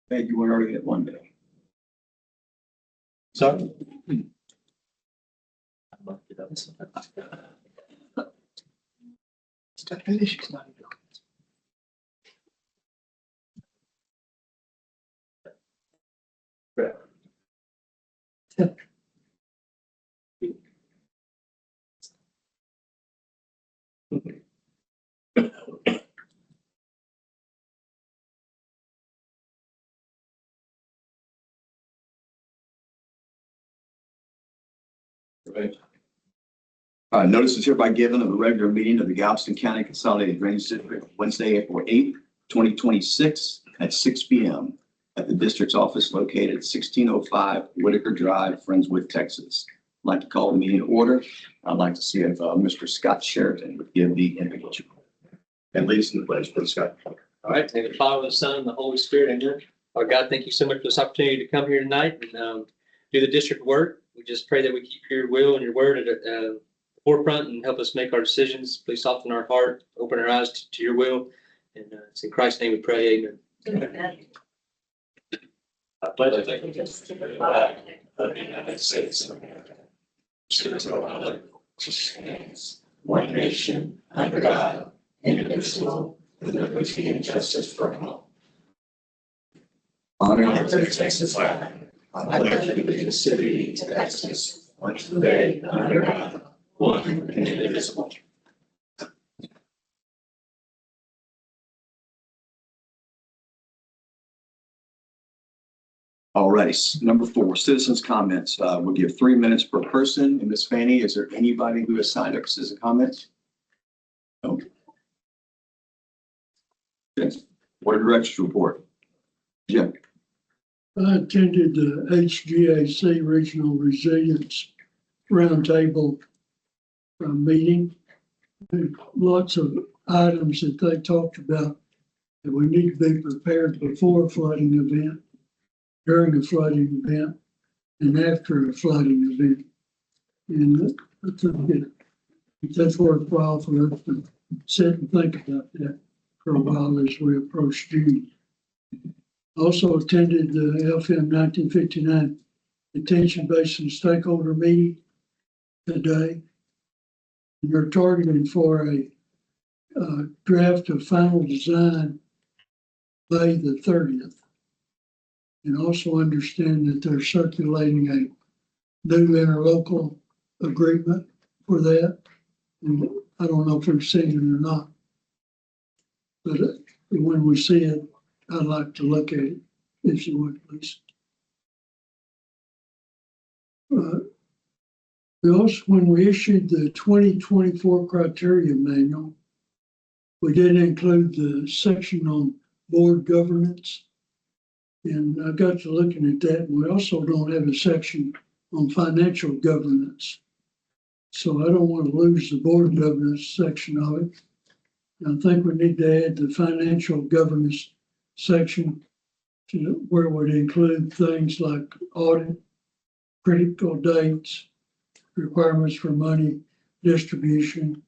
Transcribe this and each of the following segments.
Hey, you were already at one day. Sorry. Notice is hereby given of a regular meeting of the Galveston County Consolidated Drainage District Wednesday, April 8th, 2026 at 6 p.m. at the district's office located at 1605 Whitaker Drive, Friendswood, Texas. I'd like to call the meeting to order. I'd like to see if Mr. Scott Sheridan would give the invocation and lead us in the pledge, please, Scott. All right, in the Father, the Son, and the Holy Spirit, amen. Our God, thank you so much for this opportunity to come here tonight and do the district work. We just pray that we keep your will and your word at the forefront and help us make our decisions. Please soften our heart, open our eyes to your will. And it's in Christ's name we pray, amen. Amen. I pledge allegiance To the flag of the United States of America, to the republic which stands one nation under God, indivisible, with liberty and justice for all. Honor to the Texas flag. I pledge allegiance to thee, to Texas, one today under God, one and indivisible. All righty, number 4, citizens' comments. We'll give 3 minutes per person. And Ms. Fanny, is there anybody who has signed up for citizen comments? No. Okay. Board of Directors report. Jim. I attended the HGAC Regional Resilience Roundtable meeting. Lots of items that they talked about that we need to be prepared before a flooding event, during a flooding event, and after a flooding event. And I think that's worthwhile for us to sit and think about that for a while as we approach June. Also attended the FM 1959 Detention Basin Stakeholder Meeting today. And they're targeting for a draft of final design May the 30th. And also understand that they're circulating a new interlocal agreement for that. And I don't know if we've seen it or not. But when we see it, I'd like to look at it, if you would, please. We also, when we issued the 2024 criteria manual, we did include the section on board governance. And I got to looking at that, and we also don't have a section on financial governance. So I don't want to lose the board governance section of it. I think we need to add the financial governance section to where it would include things like audit, critical dates, requirements for money distribution,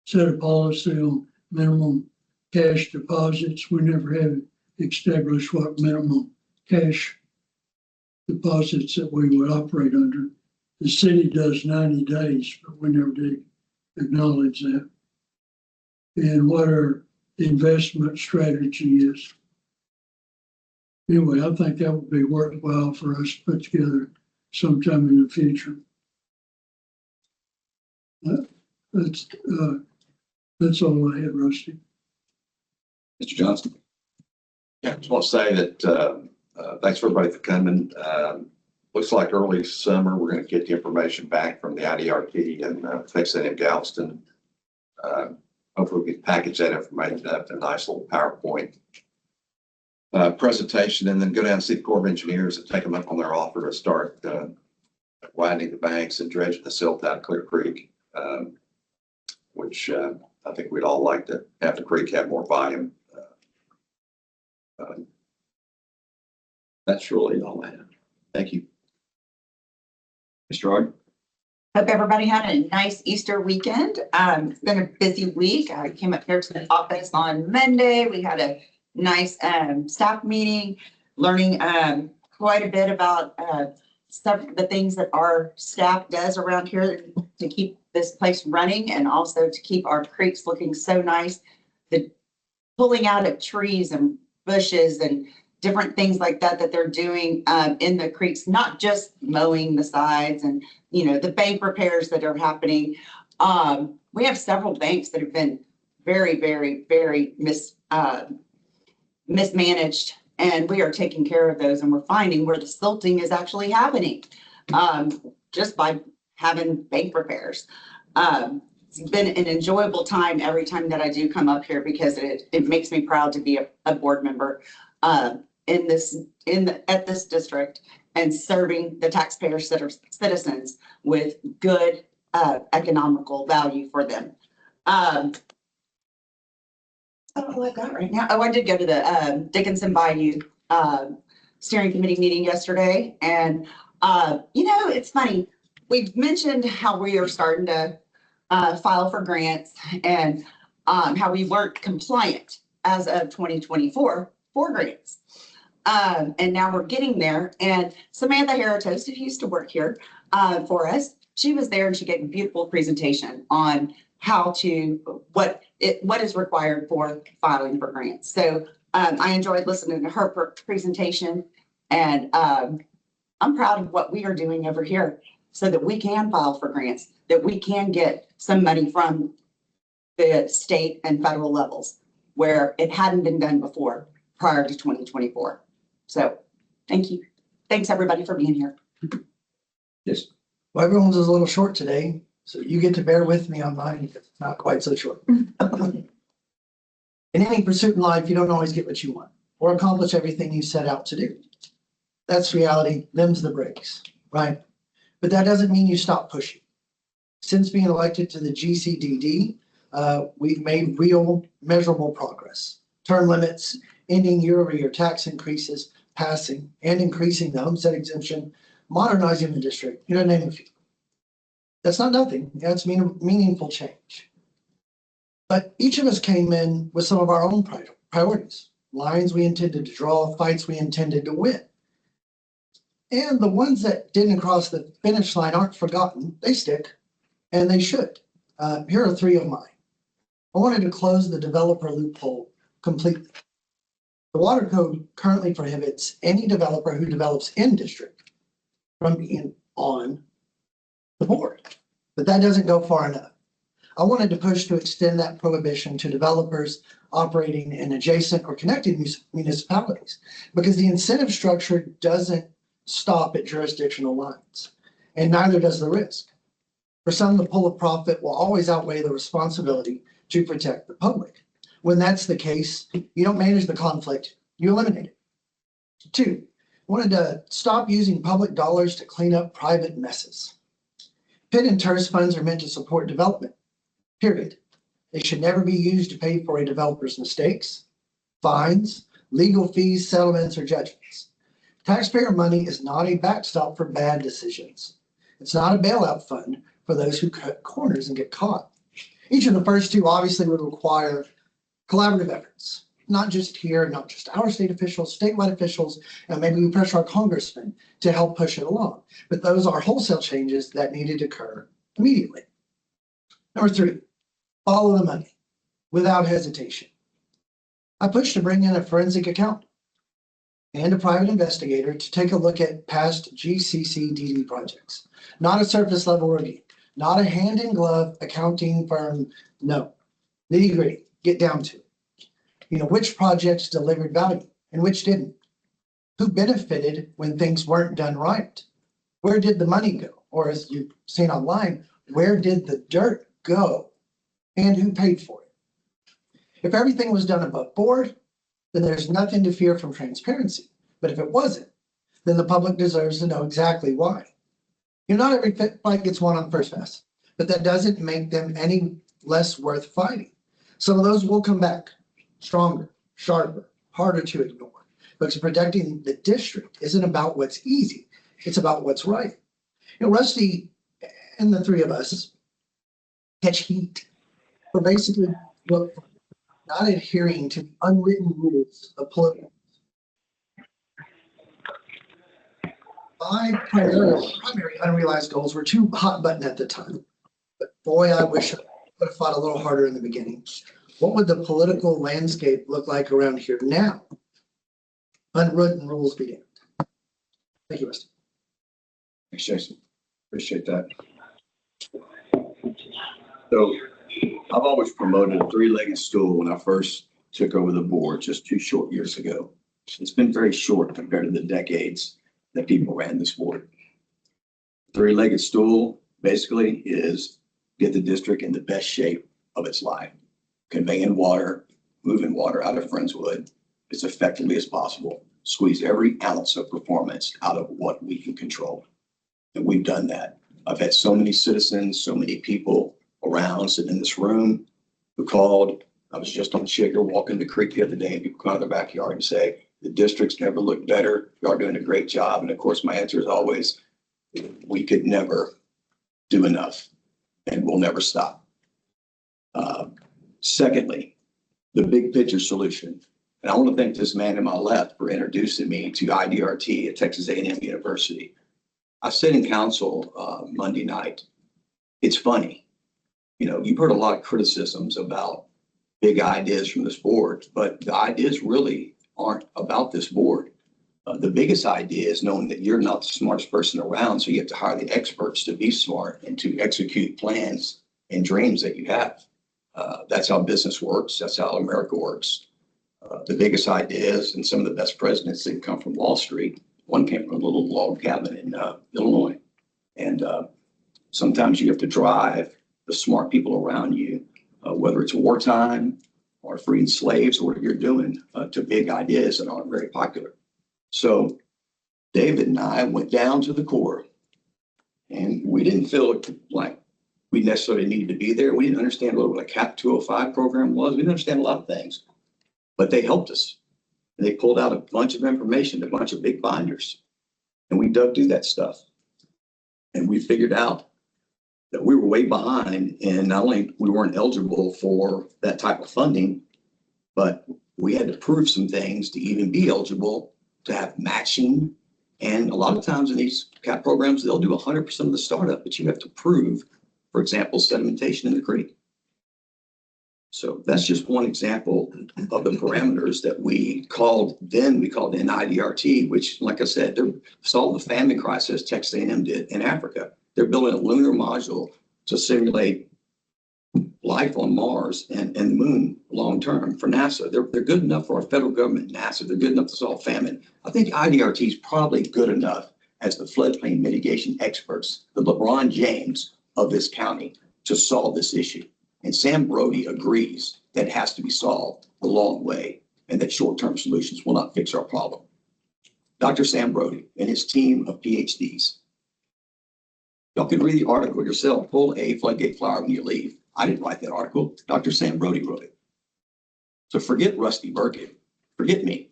set a policy on minimum cash deposits. We never have established what minimum cash deposits that we would operate under. The city does 90 days, but we never did acknowledge that. And what our investment strategy is. Anyway, I think that would be worthwhile for us to put together sometime in the future. That's all I had, Rusty. Mr. Johnson. Yeah, I just want to say that thanks for everybody for coming. Looks like early summer, we're going to get the information back from the IDRT and fix that in Galveston. Hopefully we can package that information up in a nice little PowerPoint presentation, and then go down and see the Corps of Engineers and take them up on their offer to start widening the banks and dredging the silt out of Clear Creek, which I think we'd all like to have the creek have more volume. That's really all I have. Thank you. Mr. Ard. Hope everybody had a nice Easter weekend. It's been a busy week. I came up here to the office on Monday. We had a nice staff meeting, learning quite a bit about the things that our staff does around here to keep this place running and also to keep our creeks looking so nice. The pulling out of trees and bushes and different things like that that they're doing in the creeks, not just mowing the sides and, you know, the bank repairs that are happening. We have several banks that have been very, very, very mismanaged, and we are taking care of those, and we're finding where the silting is actually happening just by having bank repairs. It's been an enjoyable time every time that I do come up here because it makes me proud to be a board member at this district and serving the taxpayer citizens with good economical value for them. That's all I've got right now. Oh, I did go to the Dickinson Bayou steering committee meeting yesterday, and you know, it's funny. We've mentioned how we are starting to file for grants and how we weren't compliant as of 2024 for grants. And now we're getting there. And Samantha Heritos, who used to work here for us, she was there and she gave a beautiful presentation on how to, what is required for filing for grants. So I enjoyed listening to her presentation, and I'm proud of what we are doing over here so that we can file for grants, that we can get some money from the state and federal levels where it hadn't been done before prior to 2024. So thank you. Thanks everybody for being here. Yes. Well, everyone's a little short today, so you get to bear with me on mine because it's not quite so short. In any pursuit in life, you don't always get what you want or accomplish everything you set out to do. That's reality. Them's the breaks, right? But that doesn't mean you stop pushing. Since being elected to the GCDD, we've made real measurable progress. Term limits, ending year-over-year tax increases, passing and increasing the homestead exemption, modernizing the district, you know, name a few. That's not nothing. That's meaningful change. But each of us came in with some of our own priorities, lines we intended to draw, fights we intended to win. And the ones that didn't cross the finish line aren't forgotten. They stick, and they should. Here are three of mine. I wanted to close the developer loophole completely. The water code currently prohibits any developer who develops in district from being on the board, but that doesn't go far enough. I wanted to push to extend that prohibition to developers operating in adjacent or connected municipalities, because the incentive structure doesn't stop at jurisdictional lines, and neither does the risk. For some, the pull of profit will always outweigh the responsibility to protect the public. When that's the case, you don't manage the conflict, you eliminate it. Two, I wanted to stop using public dollars to clean up private messes. PIT and TERS funds are meant to support development, period. They should never be used to pay for a developer's mistakes, fines, legal fees, settlements, or judgments. Taxpayer money is not a backstop for bad decisions. It's not a bailout fund for those who cut corners and get caught. Each of the first two obviously would require collaborative efforts, not just here, not just our state officials, statewide officials, and maybe we pressure our congressmen to help push it along. But those are wholesale changes that needed to occur immediately. Number three, follow the money without hesitation. I pushed to bring in a forensic accountant and a private investigator to take a look at past GCCDD projects, not a surface level review, not a hand in glove accounting firm. No, nitty gritty, get down to it. You know, which projects delivered value and which didn't? Who benefited when things weren't done right? Where did the money go? Or as you've seen online, where did the dirt go? And who paid for it? If everything was done above board, then there's nothing to fear from transparency. But if it wasn't, then the public deserves to know exactly why. You know, not every fight gets won on first pass, but that doesn't make them any less worth fighting. Some of those will come back stronger, sharper, harder to ignore. Because protecting the district isn't about what's easy. It's about what's right. You know, Rusty and the three of us catch heat for basically what not adhering to the unwritten rules of political. My primary unrealized goals were too hot button at the time. But boy, I wish I would have fought a little harder in the beginning. What would the political landscape look like around here now? Unwritten rules be damned. Thank you, Rusty. Thanks, Jason. Appreciate that. So I've always promoted a three-legged stool when I first took over the board just 2 short years ago. It's been very short compared to the decades that people ran this board. Three-legged stool basically is get the district in the best shape of its life, conveying water, moving water out of Friendswood as effectively as possible, squeeze every ounce of performance out of what we can control. And we've done that. I've had so many citizens, so many people around sitting in this room who called. I was just on Shaker walking the creek the other day, and people come out of their backyard and say, the district's never looked better. You are doing a great job. And of course, my answer is always, we could never do enough and we'll never stop. Secondly, the big picture solution. And I want to thank this man to my left for introducing me to IDRT at Texas A&M University. I said in council Monday night, it's funny. You know, you've heard a lot of criticisms about big ideas from this board, but the ideas really aren't about this board. The biggest idea is knowing that you're not the smartest person around, so you have to hire the experts to be smart and to execute plans and dreams that you have. That's how business works. That's how America works. The biggest ideas and some of the best presidents that come from Wall Street. One came from a little log cabin in Illinois. And sometimes you have to drive the smart people around you, whether it's wartime or freeing slaves or whatever you're doing, to big ideas that aren't very popular. So David and I went down to the core, and we didn't feel like we necessarily needed to be there. We didn't understand what a CAP 205 program was. We didn't understand a lot of things, but they helped us. And they pulled out a bunch of information, a bunch of big binders, and we dug through that stuff. And we figured out that we were way behind, and not only we weren't eligible for that type of funding, but we had to prove some things to even be eligible, to have matching. And a lot of times in these CAP programs, they'll do 100% of the startup, but you have to prove, for example, sedimentation in the creek. So that's just one example of the parameters that we called in IDRT, which, like I said, they're solving the famine crisis Texas A&M did in Africa. They're building a lunar module to simulate life on Mars and the moon long term for NASA. They're good enough for our federal government, NASA. They're good enough to solve famine. I think IDRT is probably good enough as the floodplain mitigation experts, the LeBron James of this county, to solve this issue. And Sam Brody agrees that it has to be solved the long way and that short-term solutions will not fix our problem. Dr. Sam Brody and his team of PhDs. Y'all can read the article yourself. Pull a floodgate flower when you leave. I didn't write that article. Dr. Sam Brody wrote it. So forget Rusty Burkett. Forget me.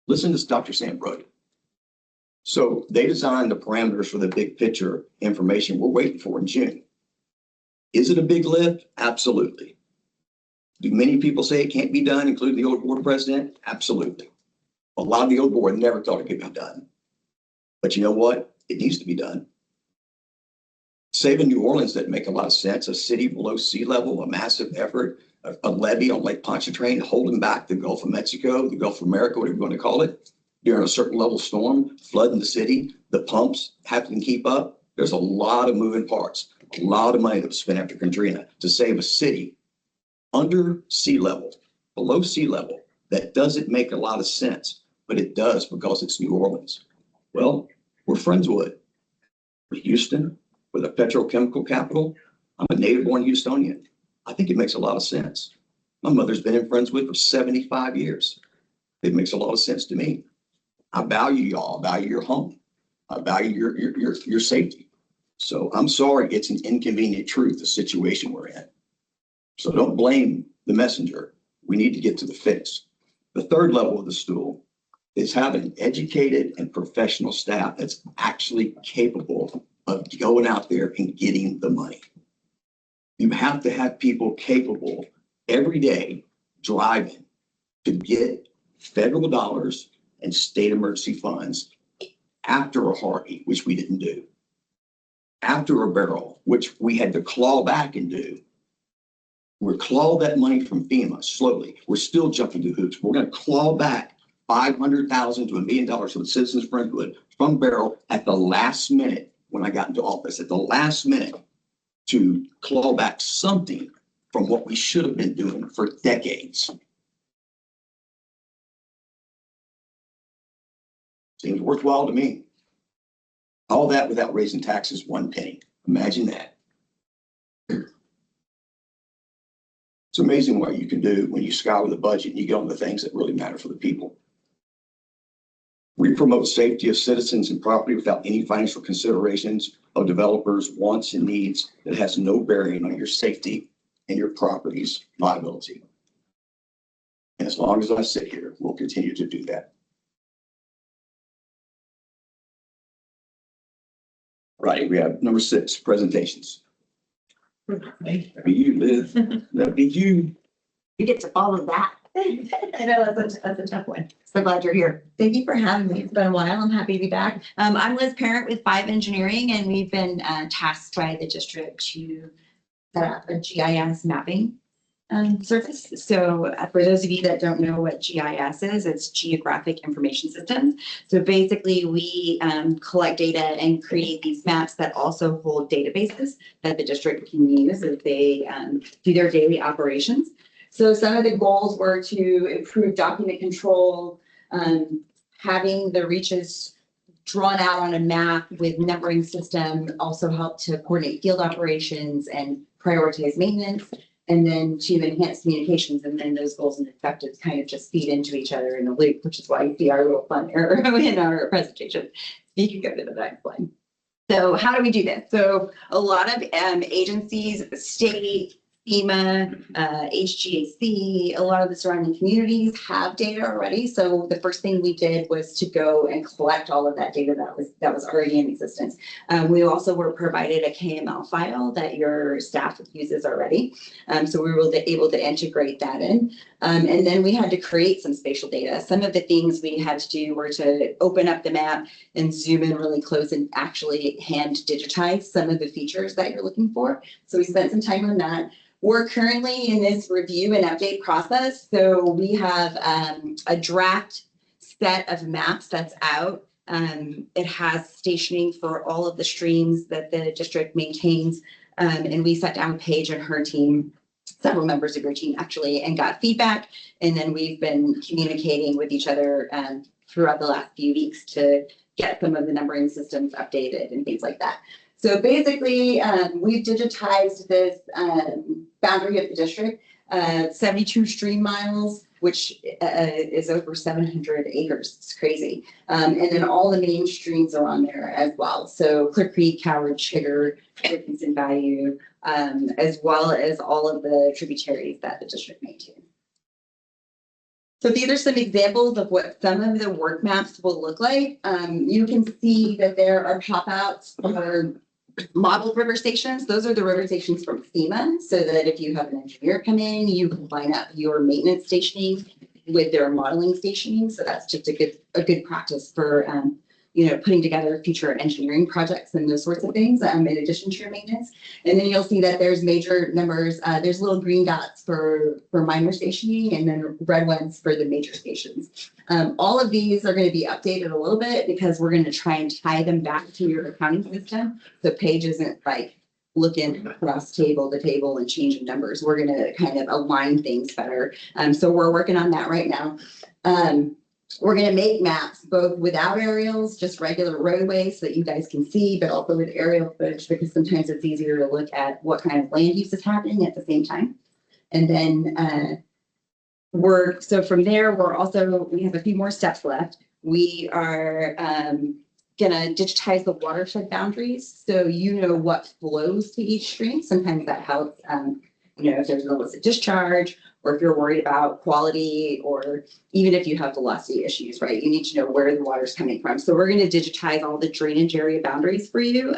Listen to Dr. Sam Brody. So they designed the parameters for the big picture information we're waiting for in June. Is it a big lift? Absolutely. Do many people say it can't be done, including the old board president? Absolutely. A lot of the old board never thought it could be done. But you know what? It needs to be done. Saving New Orleans doesn't make a lot of sense. A city below sea level, a massive effort, a levee on Lake Pontchartrain holding back the Gulf of Mexico, the Gulf of America, whatever you want to call it, during a certain level storm, flooding the city, the pumps have to keep up. There's a lot of moving parts, a lot of money that was spent after Katrina to save a city under sea level, below sea level. That doesn't make a lot of sense, but it does because it's New Orleans. Well, we're Friendswood. We're Houston. We're the petrochemical capital. I'm a native-born Houstonian. I think it makes a lot of sense. My mother's been in Friendswood for 75 years. It makes a lot of sense to me. I value y'all. I value your home. I value your safety. So I'm sorry, it's an inconvenient truth, the situation we're in. So don't blame the messenger. We need to get to the fix. The third level of the stool is having educated and professional staff that's actually capable of going out there and getting the money. You have to have people capable every day driving to get federal dollars and state emergency funds after a Harvey, which we didn't do, after a Beryl, which we had to claw back and do. We're claw that money from FEMA slowly. We're still jumping through hoops. We're going to claw back $500,000 to $1 million for the Citizens Brentwood from Beryl at the last minute when I got into office, at the last minute, to claw back something from what we should have been doing for decades. Seems worthwhile to me. All that without raising taxes 1 penny. Imagine that. It's amazing what you can do when you scour the budget and you get on the things that really matter for the people. We promote safety of citizens and property without any financial considerations of developers' wants and needs that has no bearing on your safety and your property's liability. And as long as I sit here, we'll continue to do that. Right, we have number 6, presentations. That'd be you, Liz. That'd be you. You get to follow that. I know that's a tough one. So glad you're here. Thank you for having me. It's been a while. I'm happy to be back. I'm Liz Parent with 5 Engineering, and we've been tasked by the district to set up a GIS mapping service. So for those of you that don't know what GIS is, it's Geographic Information Systems. So basically we collect data and create these maps that also hold databases that the district can use as they do their daily operations. So some of the goals were to improve document control, having the reaches drawn out on a map with numbering system also help to coordinate field operations and prioritize maintenance, and then to enhance communications. And then those goals and objectives kind of just feed into each other in a loop, which is why you see our little fun arrow in our presentation. You can go to the next slide. So how do we do this? So a lot of agencies, state, FEMA, HGAC, a lot of the surrounding communities have data already. So the first thing we did was to go and collect all of that data that was already in existence. We also were provided a KML file that your staff uses already. So we were able to integrate that in. And then we had to create some spatial data. Some of the things we had to do were to open up the map and zoom in really close and actually hand digitize some of the features that you're looking for. So we spent some time on that. We're currently in this review and update process. So we have a draft set of maps that's out. It has stationing for all of the streams that the district maintains. And we sat down with Paige and her team, several members of your team actually, and got feedback. And then we've been communicating with each other throughout the last few weeks to get some of the numbering systems updated and things like that. So basically, we've digitized this boundary of the district, 72 stream miles, which is over 700 acres. It's crazy. And then all the main streams are on there as well. So Clear Creek, Coward, Chigger, Dickinson Bayou, as well as all of the tributaries that the district maintains. So these are some examples of what some of the work maps will look like. You can see that there are pop-outs for modeled river stations. Those are the river stations from FEMA, so that if you have an engineer come in, you can line up your maintenance stationing with their modeling stationing. So that's just a good practice for putting together future engineering projects and those sorts of things in addition to your maintenance. And then you'll see that there's major numbers. There's little green dots for minor stationing and then red ones for the major stations. All of these are going to be updated a little bit because we're going to try and tie them back to your accounting system. So Paige isn't like looking across table to table and changing numbers. We're going to kind of align things better. So we're working on that right now. We're going to make maps both without aerials, just regular roadways so that you guys can see, but also with aerial footage because sometimes it's easier to look at what kind of land use is happening at the same time. And then from there, we have a few more steps left. We are going to digitize the watershed boundaries so you know what flows to each stream. Sometimes that helps, if there's an illicit discharge, or if you're worried about quality, or even if you have velocity issues, right? You need to know where the water's coming from. So we're going to digitize all the drainage area boundaries for you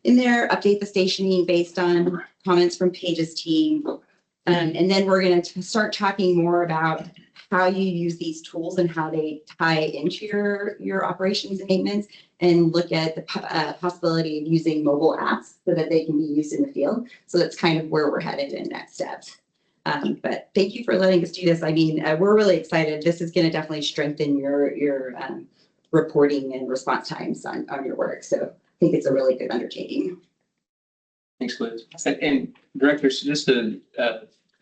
in there, update the stationing based on comments from Paige's team, And then we're going to start talking more about how you use these tools and how they tie into your operations and maintenance, and look at the possibility of using mobile apps so that they can be used in the field. So that's kind of where we're headed in next steps. But thank you for letting us do this. I mean, we're really excited. This is going to definitely strengthen your reporting and response times on your work. So I think it's a really good undertaking. Thanks, Liz. And directors, just to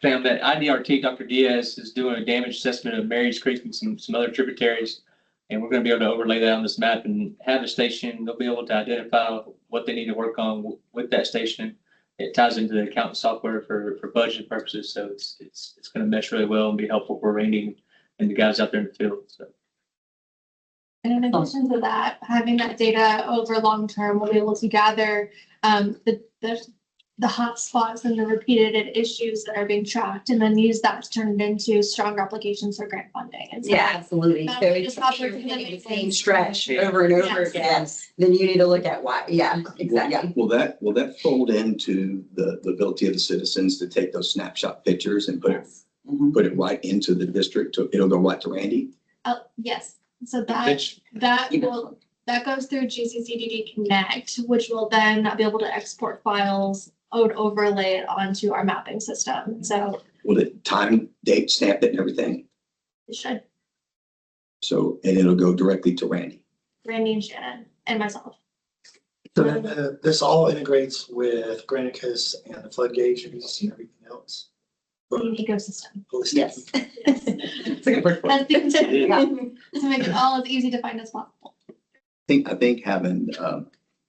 found that IDRT, Dr. Diaz is doing a damage assessment of Mary's Creek and some other tributaries. And we're going to be able to overlay that on this map and have a station. They'll be able to identify what they need to work on with that station. It ties into the accounting software for budget purposes. So it's going to mesh really well and be helpful for Randy and the guys out there in the field. So. And in addition to that, having that data over long term, we'll be able to gather the hot spots and the repeated issues that are being tracked, and then use that to turn it into stronger applications for grant funding. And so Yeah, absolutely. that So would it's just you're help hitting the with same the stretch Yeah. over and over Yes. again. Yes. Then you need to look at why. Yeah, exactly. Will that fold into the ability of the citizens to take those snapshot pictures and put Mhm. it right into the district? It'll go right to Randy? yes, so that Mitch, that goes through GCCDD Connect, which will then be able to export files, overlay it onto our mapping system. So Will it time, date, stamp it and everything? it should, So, and it'll go directly to Randy. Randy and Shannon and myself. So then this all integrates with Granicus and the flood gauge and everything else. An ecosystem. Holistic. Yes. It's like a brick. That's the intent, Yeah. to make it all as easy to find as possible. I think having,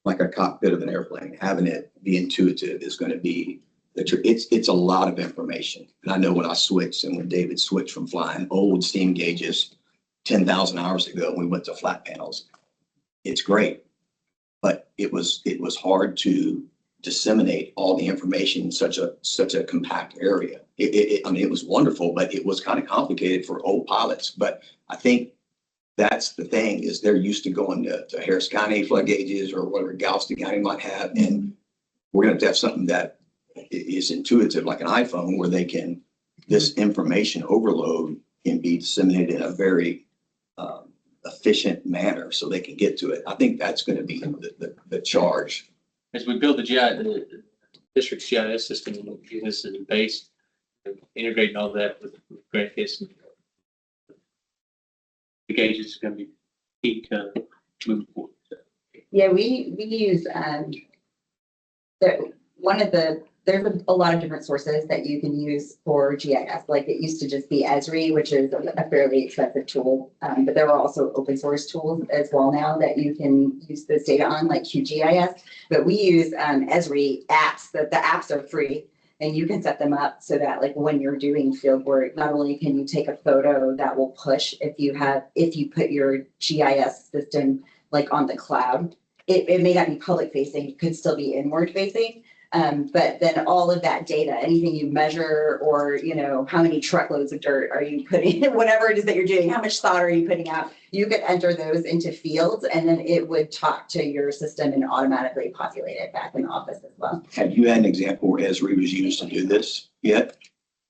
like a cockpit of an airplane, having it be intuitive is going to be it's a lot of information. And I know when I switched and when David switched from flying old steam gauges 10,000 hours ago, we went to flat panels. It's great, but it was hard to disseminate all the information in such a compact area. I mean, it was wonderful, but it was kind of complicated for old pilots. But I think that's the thing, is they're used to going to Harris County flood gauges or whatever Galveston County might have. And we're going to have something that is intuitive, like an iPhone, where this information overload can be disseminated in a very efficient manner so they can get to it. I think that's going to be the charge. as we build the district's GIS system and use this as a base, integrating all that with Granicus and the gauges is going to be key to move forward. Yeah, we use, there's a lot of different sources that you can use for GIS. Like it used to just be Esri, which is a fairly expensive tool. But there are also open source tools as well now that you can use this data on, like QGIS. But we use Esri apps. The apps are free, and you can set them up so that, like, when you're doing field work, not only can you take a photo that will push if you put your GIS system like on the cloud. It may not be public facing, it could still be inward facing. But then all of that data, anything you measure, or, how many truckloads of dirt are you putting, whatever it is that you're doing, how much sod are you putting out, you could enter those into fields, and then it would talk to your system and automatically populate it back in the office as well. Have you had an example where Esri was used to do this yet?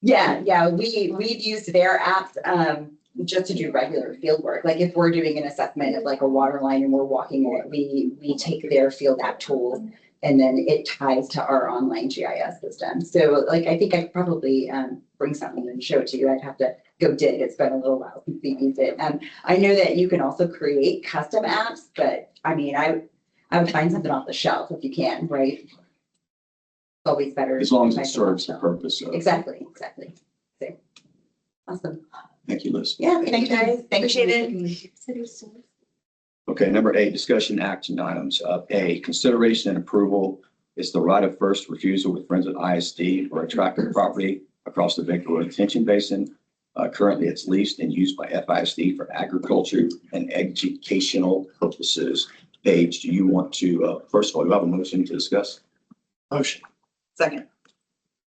Yeah, we've used their apps, just to do regular field work. Like if we're doing an assessment of like a water line and we're walking it, we take their field app tools, and then it ties to our online GIS system. So like, I think I could probably bring something and show it to you. I'd have to go dig. It's been a little while since we used it. I know that you can also create custom apps, but I mean, I would find something off the shelf if you can, right? Always better. As long as to it find something off serves the shelf. purpose of. Exactly. So, awesome. Thank you, Liz. Yeah, thank you guys. Appreciate it. Okay, number 8, discussion action items. A, consideration and approval is the right of first refusal with Friends of ISD for a tract of property across the Baker Road Detention Basin. Currently, it's leased and used by FISD for agriculture and educational purposes. Paige, do you want to, first of all, do you have a motion to discuss? Motion. Second.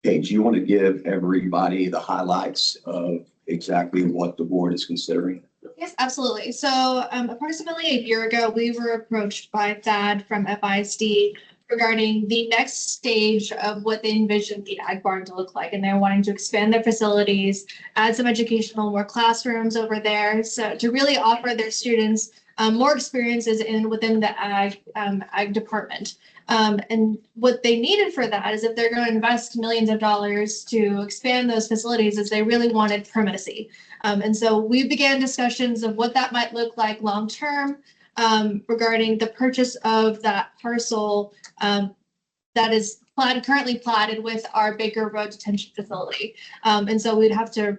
Paige, do you want to give everybody the highlights of exactly what the board is considering? Yes, absolutely. So approximately a year ago, we were approached by Thad from FISD regarding the next stage of what they envision the ag barn to look like. And they're wanting to expand their facilities, add some educational, more classrooms over there. So to really offer their students more experiences within the ag department. And what they needed for that is if they're going to invest millions of dollars to expand those facilities, is they really wanted permanency. And so we began discussions of what that might look like long term regarding the purchase of that parcel that is currently platted with our Baker Road Detention Facility. And so we'd have to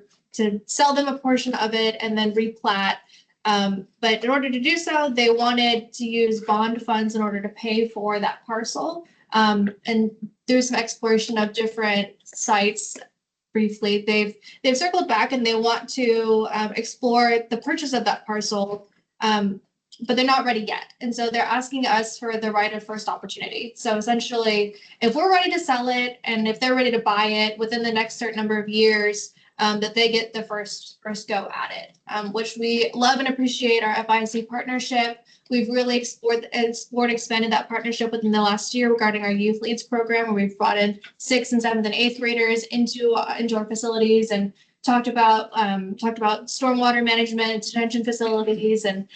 sell them a portion of it and then replat. But in order to do so, they wanted to use bond funds in order to pay for that parcel. And through some exploration of different sites, briefly, they've circled back and they want to explore the purchase of that parcel, but they're not ready yet. And so they're asking us for the right of first opportunity. So essentially, if we're ready to sell it and if they're ready to buy it within the next certain number of years, that they get the first go at it, which we love and appreciate our FIC partnership. We've really explored, expanded that partnership within the last year regarding our youth leads program, where we've brought in 6th and 7th and 8th graders into our facilities and talked about stormwater management, detention facilities, and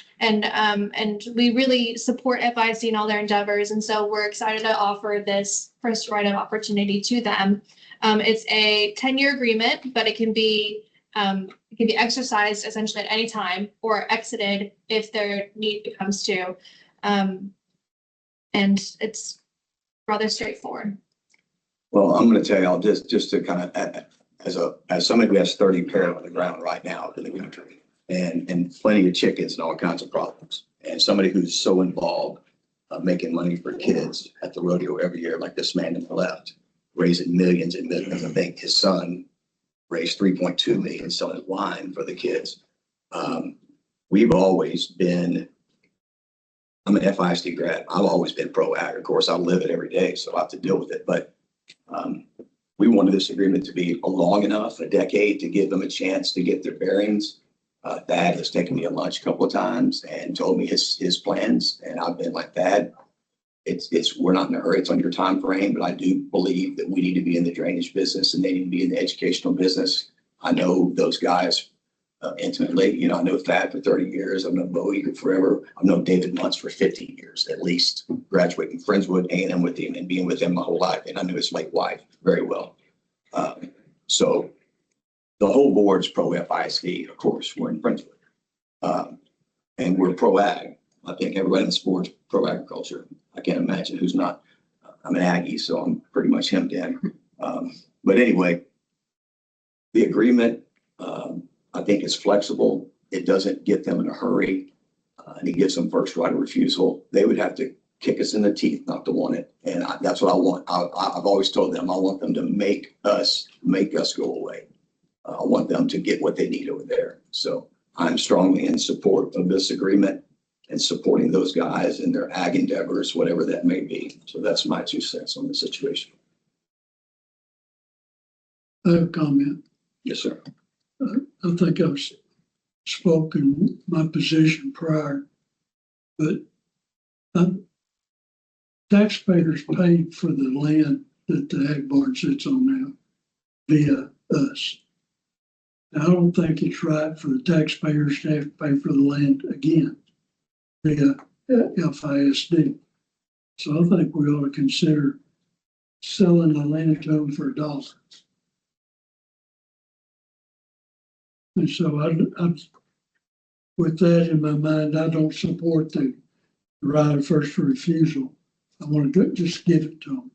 we really support FIC in all their endeavors. And so we're excited to offer this first right of opportunity to them. It's a 10-year agreement, but it can be exercised essentially at any time or exited if their need becomes to. And it's rather straightforward. Well, I'm going to tell you, I'll just to kind of, as somebody who has 30 pair on the ground right now in the country and plenty of chickens and all kinds of problems, and somebody who's so involved making money for kids at the rodeo every year, like this man in the left, raising millions and millions. I think his son raised 3.2 million selling wine for the kids. We've always been, I'm an FISD grad. I've always been pro-ag. Of course, I live it every day, so I have to deal with it. But we wanted this agreement to be long enough, a decade, to give them a chance to get their bearings. Thad has taken me to lunch a couple of times and told me his plans. And I've been like, Thad, we're not in a hurry. It's on your time frame, but I do believe that we need to be in the drainage business and they need to be in the educational business. I know those guys intimately. You know, I know Thad for 30 years. I've known Bo Eager forever. I've known David Muntz for 15 years, at least, graduating Friendswood, A&M with him and being with him my whole life. And I knew his late wife very well. So the whole board's pro-FISD, of course. We're in Friendswood. And we're pro-ag. I think everybody in the sport's pro-agriculture. I can't imagine who's not. I'm an Aggie, so I'm pretty much hemmed in. But anyway, the agreement, I think, is flexible. It doesn't get them in a hurry, and it gives them first right of refusal. They would have to kick us in the teeth not to want it, and that's what I want. I've always told them I want them to make us go away. I want them to get what they need over there. So I'm strongly in support of this agreement and supporting those guys in their ag endeavors, whatever that may be. So that's my 2 cents on the situation. I have a comment. Yes, sir. I think I've spoken my position prior, but taxpayers paid for the land that the ag barn sits on now via us. Now, I don't think it's right for the taxpayers to have to pay for the land again via FISD. So I think we ought to consider selling the land to them for $1. And so I, with that in my mind, I don't support the right of first refusal. I want to just give it to them.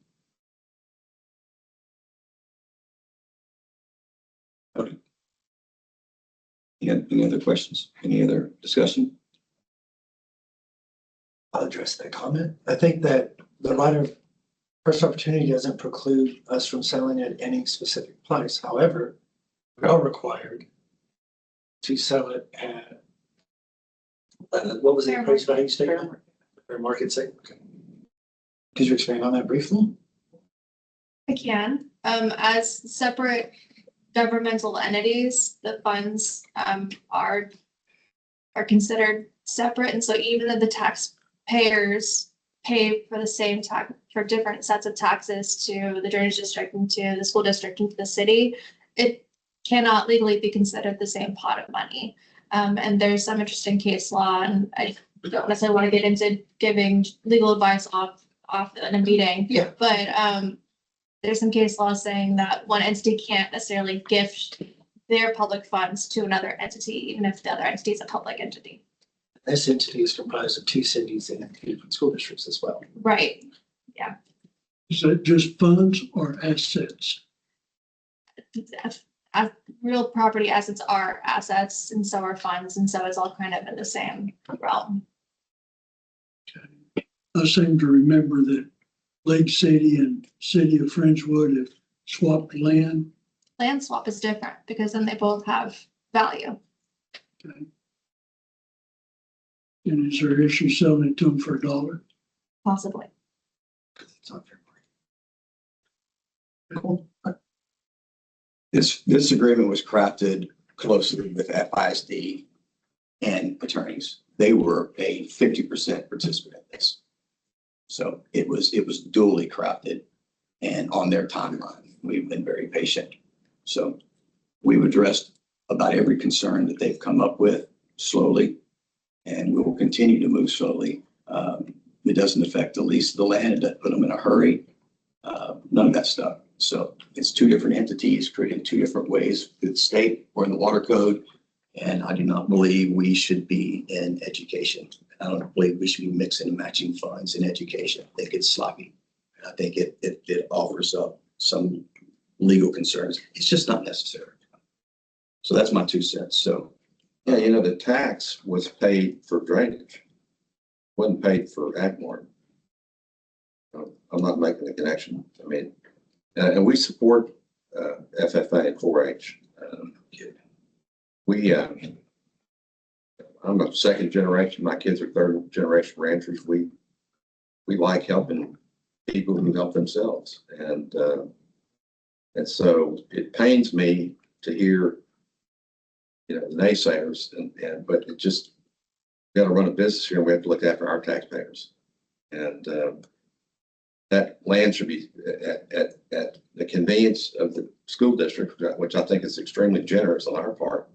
Okay. Any other questions? Any other discussion? I'll address that comment. I think that the right of first opportunity doesn't preclude us from selling at any specific price. However, we are required to sell it at, what was the Fair appraised value statement? Fair market sale. Okay. Could you expand on that briefly? I can. As separate governmental entities, the funds are considered separate, and so even though the taxpayers pay for the same for different sets of taxes to the drainage district and to the school district and to the city, it cannot legally be considered the same pot of money. And there's some interesting case law, and I don't necessarily want to get into giving legal advice off in a meeting. Yeah. But there's some case law saying that one entity can't necessarily gift their public funds to another entity, even if the other entity is a public entity. This entity is comprised of 2 cities and 2 different school districts as well. Right. Is that just funds or assets? Real property assets are assets, and so are funds, and so it's all kind of in the same realm. I seem to remember that Lake City and City of Frenchwood have swapped land. Land swap is different because then they both have value. Okay. And is there an issue selling it to them for $1? Possibly. It's not fair market. Cool. This agreement was crafted closely with FISD and attorneys. They were a 50% participant in this. So it was duly crafted and on their timeline. We've been very patient. So we've addressed about every concern that they've come up with slowly, and we will continue to move slowly. It doesn't affect the lease of the land. It doesn't put them in a hurry. None of that stuff. So it's 2 different entities creating 2 different ways with the state or in the water code. And I do not believe we should be in education. I don't believe we should be mixing and matching funds in education. I think it's sloppy. I think it offers up some legal concerns. It's just not necessary. So that's my 2 cents. So Yeah, you know, the tax was paid for drainage, wasn't paid for Agmore. I'm not making the connection. I mean, and we support FFA and 4-H. I'm a 2nd generation. My kids are 3rd generation ranchers. We like helping people who help themselves, and so it pains me to hear, you know, naysayers, but it just got to run a business here, and we have to look after our taxpayers, and that land should be at the convenience of the school district, which I think is extremely generous on our part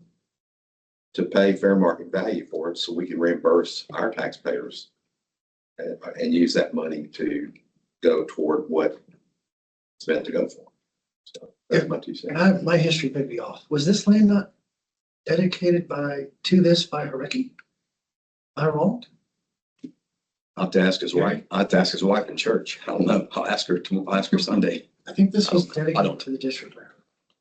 to pay fair market value for it, so we can reimburse our taxpayers and use that money to go toward what it's meant to go for. So that's my 2 cents. And my history may be off. Was this land not dedicated to this by Harecki? Am I wrong? I'll have to ask his wife. I'll have to ask his wife in church. I don't know. I'll ask her Sunday. I think this was I dedicated don't- to the district.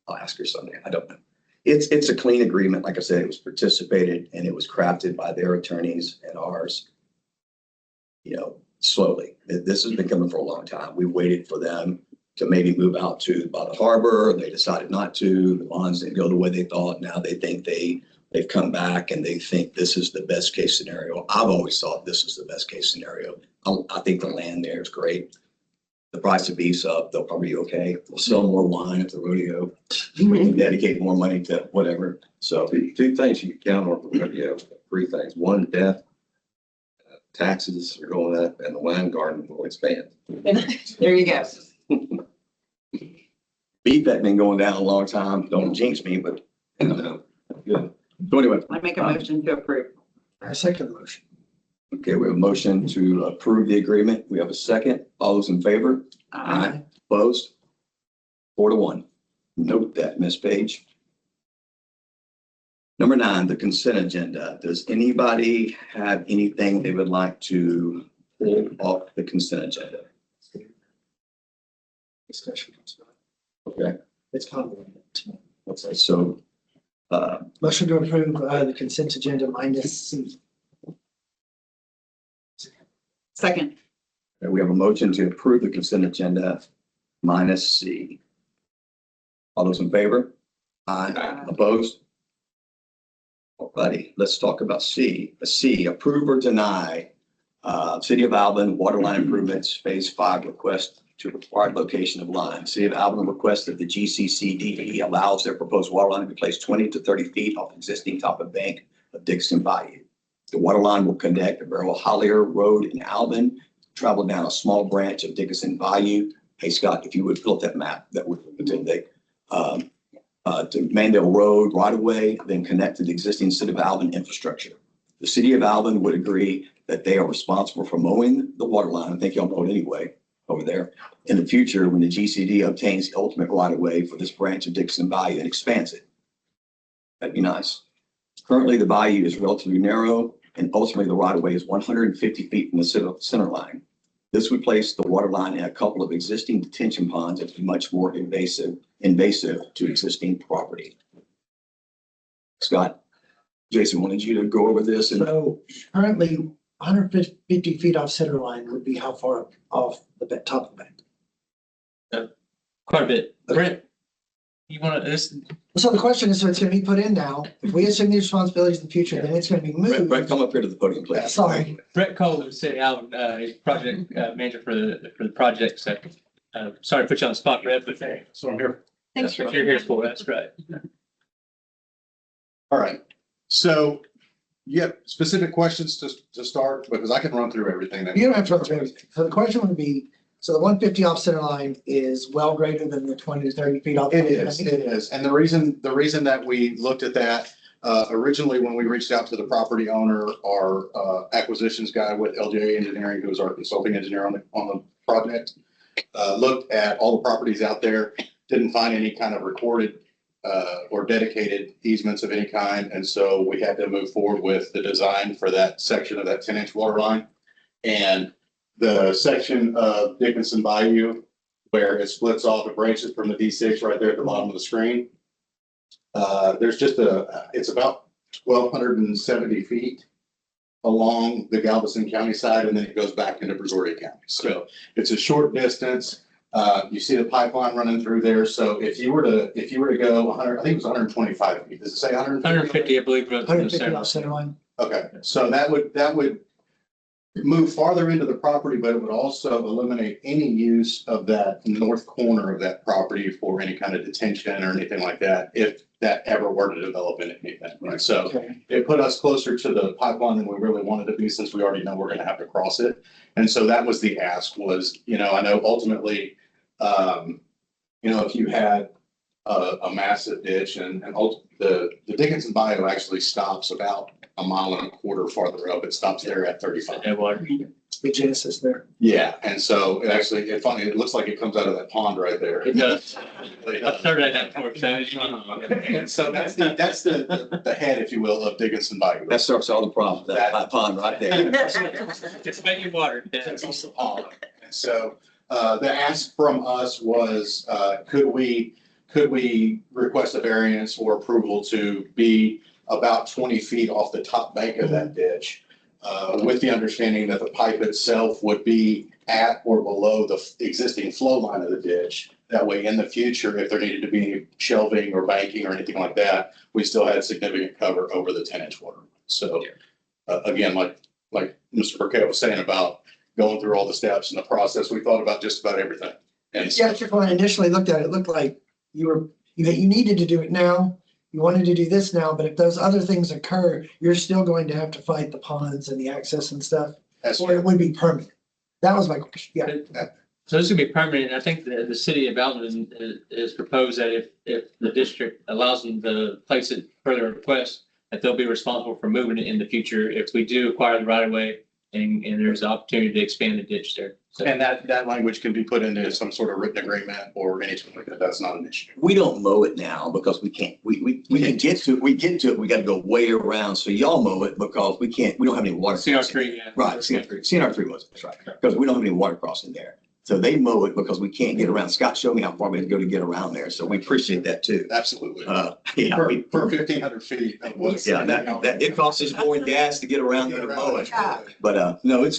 I'll ask her Sunday. I don't know. It's a clean agreement. Like I said, it was participated and it was crafted by their attorneys and ours, you know, slowly. This has been coming for a long time. We waited for them to maybe move out to by the harbor. They decided not to. The bonds didn't go the way they thought. Now they think they've come back and they think this is the best case scenario. I've always thought this is the best case scenario. I think the land there is great. The price of beef's up. They'll probably be okay. We'll sell more wine at the rodeo. We can dedicate more money to whatever. So 2 things you can count on, you know, 3 things. 1, death, taxes are going up, and the wine garden will expand. There you go. beef had been going down a long time. Don't jinx me, but good. So anyway, I make a motion to approve. I second the motion. okay, we have a motion to approve the agreement. We have a second. All those in favor? Opposed? 4-1. Note that, Ms. Page. Number 9, the consent agenda. Does anybody have anything they would like to pull off the consent agenda? Discussion. Okay, It's convoluted. okay, so, Motion to approve the consent agenda minus C. Second. we have a motion to approve the consent agenda minus C. All those in favor? Aye. Opposed? Alrighty, let's talk about C. C, approve or deny City of Alvin waterline improvements, Phase 5 request to required location of line. City of Alvin requests that the GCCDD allows their proposed water line to be placed 20 to 30 feet off existing top of bank of Dixon Bayou. The water line will connect the Beryl Hollier Road in Alvin travel down a small branch of Dickinson Bayou. Hey, Scott, if you would fill up that map, that would, to Mandel Road right away, then connect to the existing city of Alvin infrastructure. The city of Alvin would agree that they are responsible for mowing the water line. I think y'all mow it anyway over there. In the future, when the GCD obtains the ultimate right of way for this branch of Dickinson Bayou and expands it, that'd be nice. Currently, the bayou is relatively narrow, and ultimately the right of way is 150 feet from the center line. This would place the water line in a couple of existing detention ponds and be much more invasive to existing property. Scott, Jason wanted you to go over this and So currently, 150 feet off center line would be how far off the top of the bank? Quite a bit. Brent, you want to, this, So the question is, so it's gonna be put in now. If we assume these responsibilities in the future, then it's gonna be Brett, moved. come up here to the podium, Yeah, please. sorry. Brett Cole was sitting out, he's project manager for the project. So, sorry to put you on the spot, Brett, but So I'm here. Thanks that's for what you're here for. That's right. All right. So you have specific questions to start, because I can run through everything. You don't have to run through everything. So the question would be, so the 150 off center line is well greater than the 20 to 30 feet off. It is. And the reason that we looked at that, originally when we reached out to the property owner, our acquisitions guy with LJA Engineering, who is our consulting engineer on the project, looked at all the properties out there, didn't find any kind of recorded or dedicated easements of any kind. And so we had to move forward with the design for that section of that 10-inch water line. And the section of Dickinson Bayou, where it splits off, it branches from the D6 right there at the bottom of the screen. There's just it's about 1,270 feet along the Galveston County side, and then it goes back into Brazoria County. So it's a short distance. You see the pipeline running through there. So if you were to go 100, I think it was 125 feet. Does it say 150, I believe. 150 off center line. Okay, so that would move farther into the property, but it would also eliminate any use of that north corner of that property for any kind of detention or anything like that, if that ever were to develop into anything. Right. So Okay. it put us closer to the pipeline than we really wanted to be, since we already know we're going to have to cross it. And so that was the ask was, I know ultimately, if you had a massive ditch and the Dickinson Bayou actually stops about 1.25 miles farther up. It stops there at 35. The Genesis there. Yeah, and so it looks like it comes out of that pond right there. It does. I've started that for And so that's the head, if you will, of Dickinson Bayou. That starts all the problems, that pond right there. It's making water. That's the pond. And so the ask from us was, could we request a variance or approval to be about 20 feet off the top bank of that ditch, with the understanding that the pipe itself would be at or below the existing flow line of the ditch. That way, in the future, if there needed to be shelving or banking or anything like that, we still had significant cover over the 10-inch water. So again, like Mr. Burkett was saying about going through all the steps in the process, we thought about just about everything. And Yeah, when I initially looked at it, it looked like you needed to do it now. You wanted to do this now, but if those other things occur, you're still going to have to fight the ponds and the access and stuff, or it would be permanent. That was my question. Yeah. So this would be permanent. I think the city of Alvin has proposed that if the district allows them to place it further request, that they'll be responsible for moving it in the future if we do acquire the right of way and there's an opportunity to expand the ditch there. So, and that language can be put into some sort of written agreement or anything like that. That's not an issue. We don't mow it now because we can't, we can get to it. We got to go way around. So y'all mow it because we don't have any water. CR3, yeah. Right, CNR3 was, that's right. Because we don't have any water crossing there. So they mow it because we can't get around. Scott showed me how far we have to go to get around there. So we appreciate that too. Absolutely. Yeah, For 1,500 feet. yeah, that it costs us more in gas to get around there to mow it. But no, it's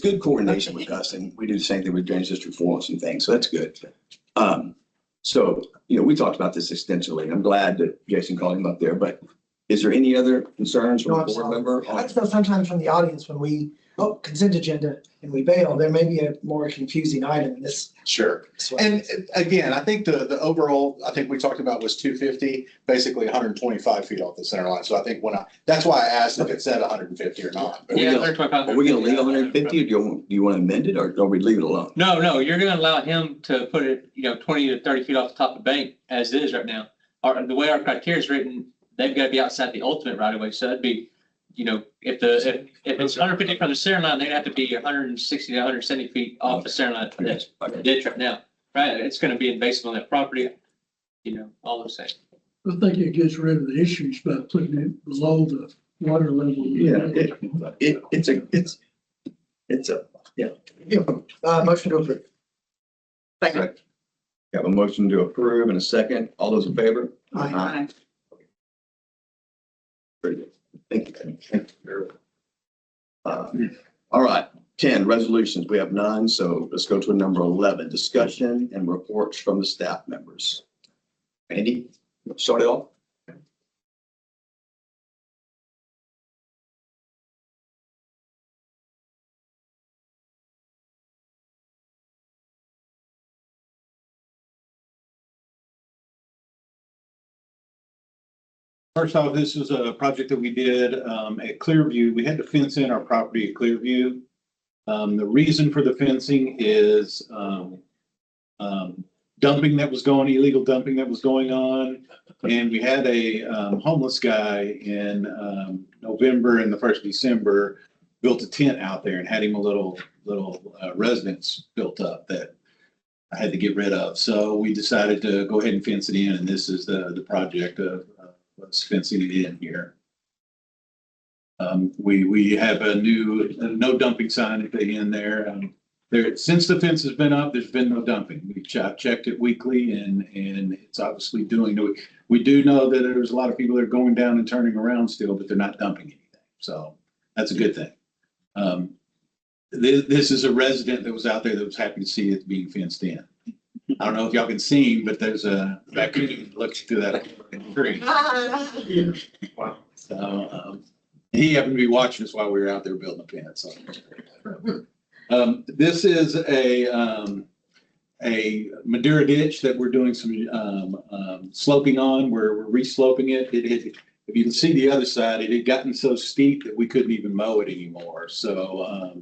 good coordination with us, and we do the same thing with drainage district forums and things. So that's good. So we talked about this extensively. I'm glad that Jason called him up there. But is there any other concerns from a board member? I just know sometimes from the audience when we oh, consent agenda, and we bail, there may be a more confusing item in this. Sure. this one. And again, I think the overall, I think we talked about was 250, basically 125 feet off the center line. So I think that's why I asked if it said 150 or not. But Yeah, Are we gonna leave 150 or do you want to amend it or we leave it alone? No, you're gonna allow him to put it, 20 to 30 feet off the top of the bank as it is right now. The way our criteria is written, they've got to be outside the ultimate right of way. So that'd be, if it's 150 from the center line, they'd have to be 160 to 170 feet off the center line. That's the ditch right now, right? It's gonna be invasive on that property, all the same. I think it gets rid of the issues by putting it below the water level. Yeah, Motion to approve. Second. We have a motion to approve and a second. All those in favor? Aye. Very good. Thank you. Thank you. All right, 10 resolutions. We have none, so let's go to number 11, discussion and reports from the staff members. Andy, start it off. First off, this is a project that we did at Clearview. We had to fence in our property at Clearview. The reason for the fencing is illegal dumping that was going on. And we had a homeless guy in November and the first December built a tent out there and had him a little residence built up that I had to get rid of. So we decided to go ahead and fence it in, and this is the project of fencing it in here. We have a new no dumping sign at the end there. Since the fence has been up, there's been no dumping. We've checked it weekly, and it's obviously doing. We do know that there's a lot of people that are going down and turning around still, but they're not dumping anything. So that's a good thing. This is a resident that was out there that was happy to see it being fenced in. I don't know if y'all can see him, but there's a raccoon looks through that tree. Wow. So he happened to be watching us while we were out there building a pen. So this is a Madeira ditch that we're doing some sloping on. We're resloping it. If you can see the other side, it had gotten so steep that we couldn't even mow it anymore. So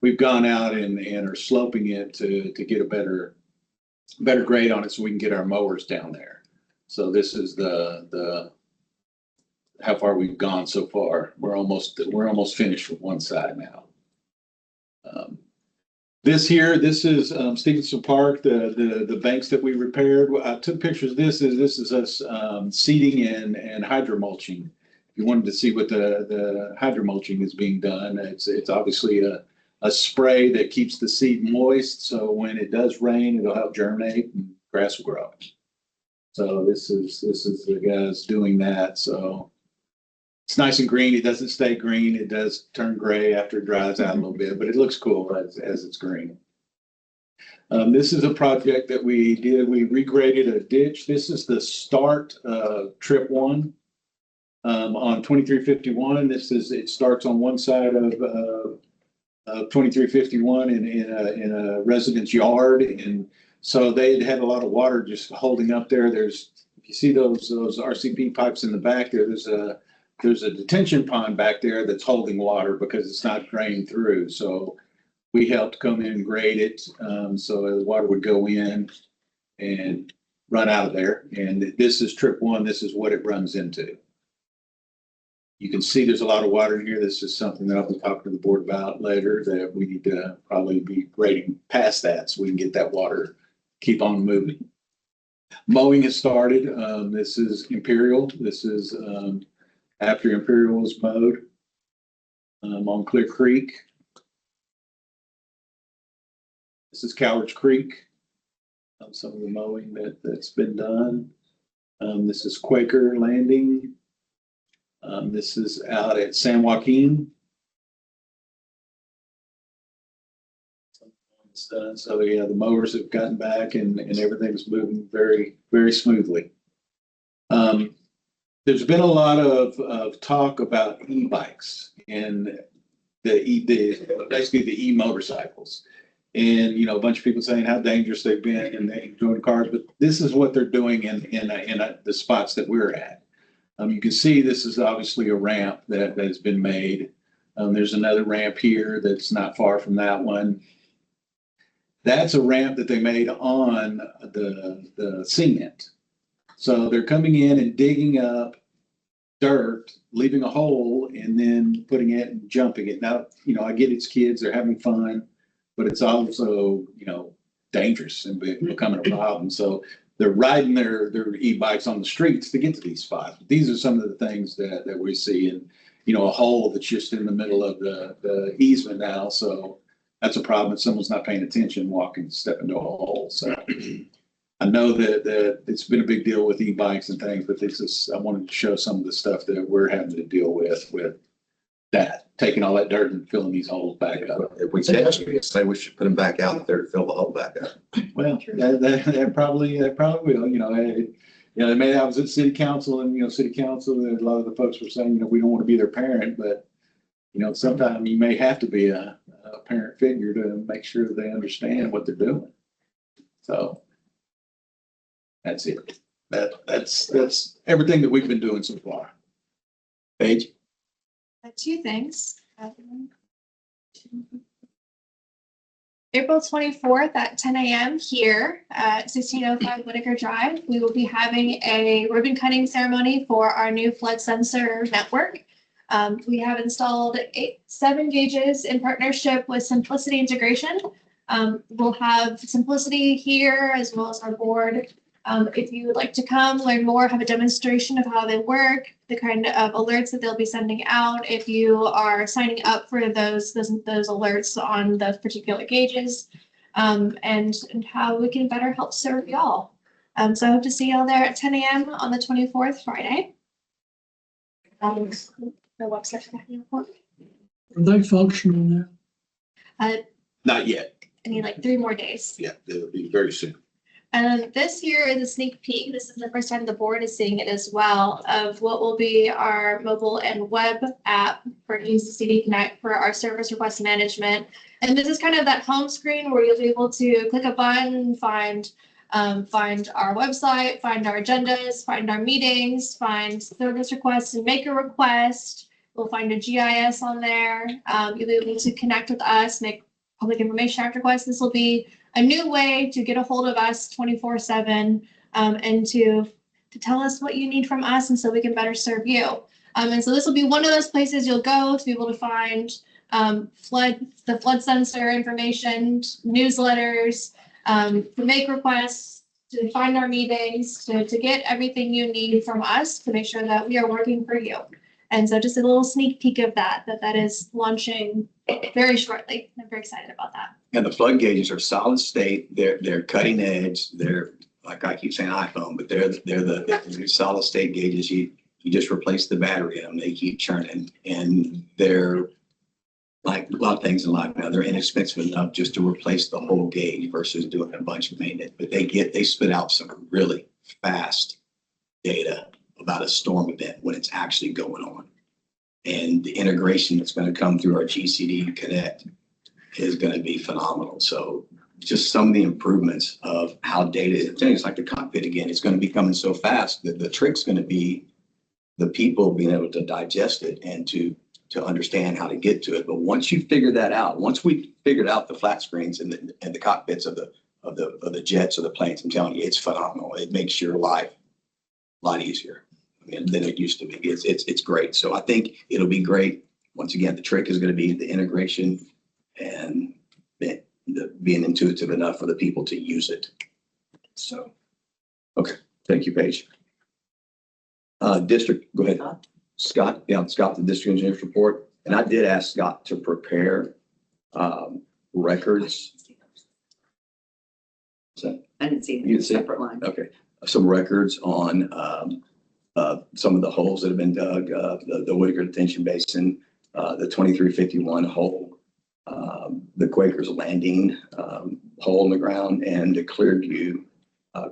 we've gone out and are sloping it to get a better grade on it so we can get our mowers down there. So this is the how far we've gone so far. We're almost finished with one side now. This is Stevenson Park, the banks that we repaired. I took pictures of this is us seeding and hydromulching. If you wanted to see what the hydromulching is being done, it's obviously a spray that keeps the seed moist. So when it does rain, it'll help germinate and grass will grow. So this is the guys doing that. So it's nice and green. It doesn't stay green. It does turn gray after it dries out a little bit, but it looks cool as it's green. This is a project that we did. We regraded a ditch. This is the start of trip 1 on 2351. It starts on one side of 2351 in a residence yard, and so they had a lot of water just holding up there. If you see those RCP pipes in the back there, there's a detention pond back there that's holding water because it's not draining through. So we helped come in and grade it so the water would go in and run out of there. And this is trip 1. This is what it runs into. You can see there's a lot of water in here. This is something that I'll be talking to the board about later, that we need to probably be grading past that so we can get that water, keep on moving. Mowing has started. This is Imperial. This is after Imperial was mowed on Clear Creek. This is Cowards Creek. Some of the mowing that's been done. This is Quaker Landing. This is out at San Joaquin. It's done. So yeah, the mowers have gotten back and everything's moving very, very smoothly. There's been a lot of talk about e-bikes, and basically the e-motorcycles. And, a bunch of people saying how dangerous they've been and they doing cars, but this is what they're doing in the spots that we're at. You can see this is obviously a ramp that has been made. There's another ramp here that's not far from that one. That's a ramp that they made on the cement. So they're coming in and digging up dirt, leaving a hole, and then putting it and jumping it. Now, I get it's kids, they're having fun, but it's also, dangerous and becoming a problem. So they're riding their e-bikes on the streets to get to these spots. These are some of the things that we see, and, a hole that's just in the middle of the easement now. So that's a problem if someone's not paying attention, step into a hole. So I know that it's been a big deal with e-bikes and things, but I wanted to show some of the stuff that we're having to deal with that, taking all that dirt and filling these holes back up. If we say we should put them back out there to fill the hole back up. Well, that probably will, I was at city council and, city council, a lot of the folks were saying, we don't want to be their parent, but, sometimes you may have to be a parent figure to make sure that they understand what they're doing. So that's it. That's everything that we've been doing so far. Paige? Two things. April 24th at 10 a.m. here at 1605 Whitaker Drive, we will be having a ribbon cutting ceremony for our new flood sensor network. We have installed 7 gauges in partnership with Simplicity Integration. We'll have Simplicity here as well as our board. If you would like to come learn more, have a demonstration of how they work, the kind of alerts that they'll be sending out, if you are signing up for those alerts on those particular gauges, and how we can better help serve y'all. So I hope to see y'all there at 10 a.m. on the 24th, Friday. The website. Are they functional now? Not yet. I need like 3 more days. Yeah, it'll be very soon. And then this year is a sneak peek. This is the first time the board is seeing it as well, of what will be our mobile and web app for GCCD Connect for our service request management. And this is kind of that home screen where you'll be able to click a button, find our website, find our agendas, find our meetings, find service requests and make a request. We'll find a GIS on there. You'll be able to connect with us, make public information act requests. This will be a new way to get a hold of us 24/7 and to tell us what you need from us, and so we can better serve you. And so this will be one of those places you'll go to be able to find the flood sensor information, newsletters, to make requests, to find our meetings, to get everything you need from us to make sure that we are working for you. And so just a little sneak peek of that is launching very shortly. I'm very excited about that. And the flood gauges are solid state. They're cutting edge. They're, like I keep saying iPhone, but they're the solid state gauges. You just replace the battery in them. They keep churning, and they're like a lot of things in life now. They're inexpensive enough just to replace the whole gauge versus doing a bunch of maintenance. But they spit out some really fast data about a storm event when it's actually going on. And the integration that's going to come through our GCD Connect is going to be phenomenal. So just some of the improvements of how data, things like the cockpit again, it's going to be coming so fast that the trick's going to be the people being able to digest it and to understand how to get to it. But once you figure that out, once we figured out the flat screens and the cockpits of the jets or the planes, I'm telling you, it's phenomenal. It makes your life a lot easier than it used to be. It's great. So I think it'll be great. Once again, the trick is going to be the integration and being intuitive enough for the people to use it. So, okay. Thank you, Paige. District, go ahead. Scott, Scott, the district engineer's report. And I did ask Scott to prepare records. So, I didn't see You didn't see it? separate line. okay. Some records on some of the holes that have been dug, the Whitaker Detention Basin, the 2351 hole, the Quakers Landing hole in the ground, and the Clearview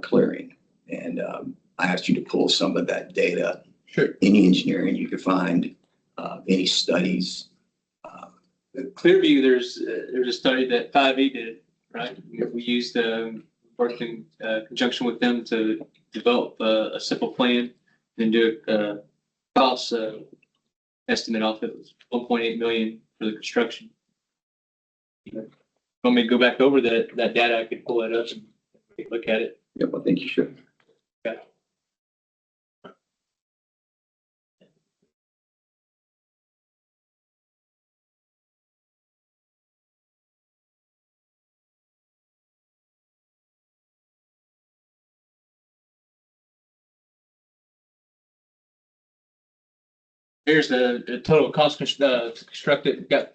clearing. And I asked you to pull some of that data. Sure. Any engineering you could find, any studies, Clearview, there's a study that 5E did, right? We used, worked in conjunction with them to develop a simple plan and do a cost estimate off it. It was 1.8 million for the construction. Want me to go back over that data? I could pull that up and take a look at it. Yep, I think you should. Okay. Here's the total cost to construct it. We've got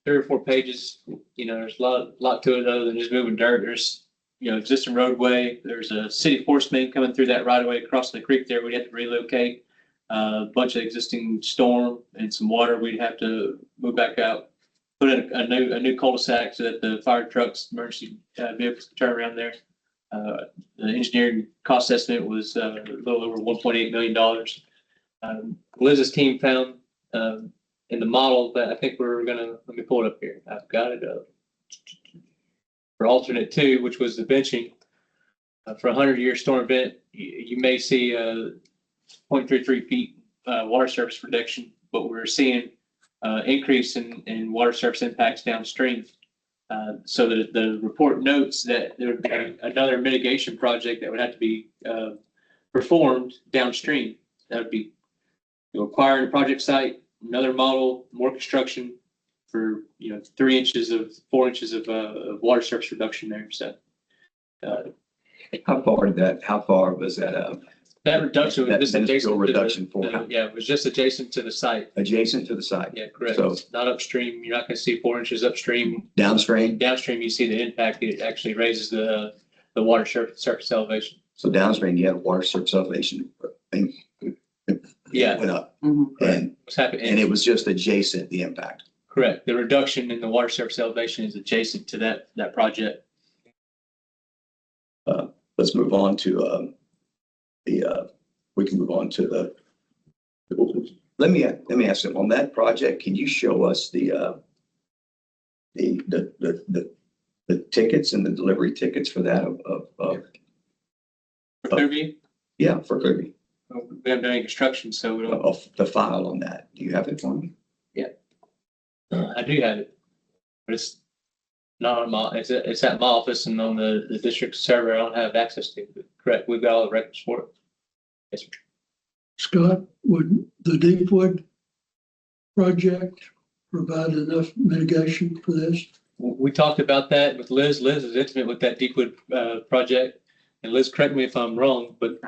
3 or 4 pages. You know, there's a lot to it other than just moving dirt. There's, you know, existing roadway. There's a city force main coming through that right away across the creek there. We'd have to relocate a bunch of existing storm and some water. We'd have to move back out, put in a new cul-de-sac so that the fire trucks, emergency vehicles can turn around there. The engineering cost estimate was a little over $1.8 million. Liz's team found in the model that I think we're gonna, let me pull it up here. I've got it up. For alternate 2, which was the benching, for a 100-year storm event, you may see 0.33 feet water surface reduction, but we're seeing increase in water surface impacts downstream. So the report notes that there would be another mitigation project that would have to be performed downstream. That would be acquiring a project site, another model, more construction for 4 inches of water surface reduction there. So How far was that, that reduction was that just minuscule adjacent reduction to for the, how? yeah, it was just adjacent to the site. Adjacent to the site? Yeah, correct. So- Not upstream. You're not going to see 4 inches upstream. Downstream? Downstream, you see the impact. It actually raises the water surface elevation. So downstream, you had water surface elevation. Yeah. Went up. Mhm. And What's happening? And it was just adjacent, the impact. Correct. The reduction in the water surface elevation is adjacent to that project. Let's move on to we can move on to let me ask you, on that project, can you show us the tickets and the delivery tickets for that For Clearview, yeah, for Kirby, we haven't done any construction, so we don't. of the file on that? Do you have it for me? I do have it, but it's not on my, it's at my office and on the district server. I don't have access to it. Correct. We've got all the records for it. Yes, sir. Scott, would the Deepwood project provide enough mitigation for this? We talked about that with Liz. Liz is intimate with that Deepwood project. And Liz, correct me if I'm wrong, but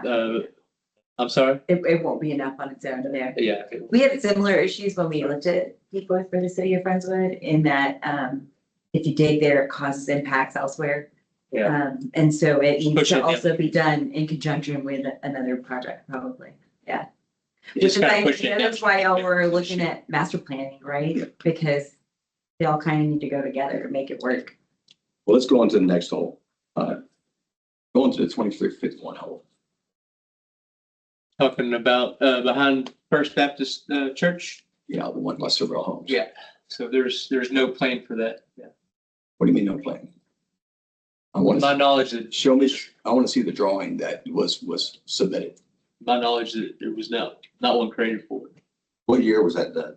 I'm sorry. It won't be enough on its own there. Yeah. We had similar issues when we looked at Deepwood for the city of Friendswood in that, if you dig there, it causes impacts elsewhere. Yeah. And so it needs Push it to down. also be done in conjunction with another project, probably. Which Just is gotta like, push it that's down. why y'all were looking at master planning, right? Because they all kind of need to go together to make it work. Well, let's go on to the next hole. Go on to the 2351 hole. Talking about behind First Baptist Church. Yeah, the one by Silver Homes. Yeah. So there's no plan for that. Yeah. What do you mean no plan? I want My to knowledge that show me, I want to see the drawing that was submitted. there was not one created for it. What year was that done?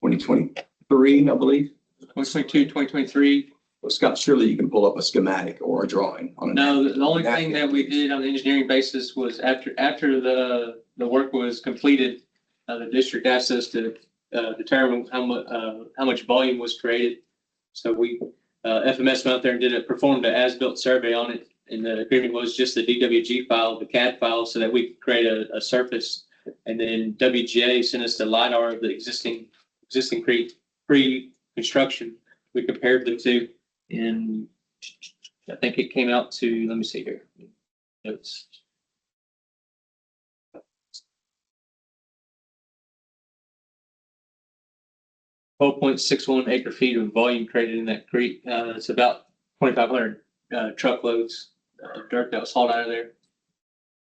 2023, I believe. 2022, 2023. Well, Scott, surely you can pull up a schematic or a drawing on a. No, the only thing that we did on the engineering basis was after the work was completed, the district asked us to determine how much volume was created. So we FMS went out there and performed an as-built survey on it. And the agreement was just the DWG file, the CAD file, so that we could create a surface. And then WGA sent us the LiDAR of the existing pre-construction. We compared the two, and I think it came out to, let me see here. It's 12.61 acre feet of volume created in that creek. It's about 2,500 truckloads of dirt that was hauled out of there.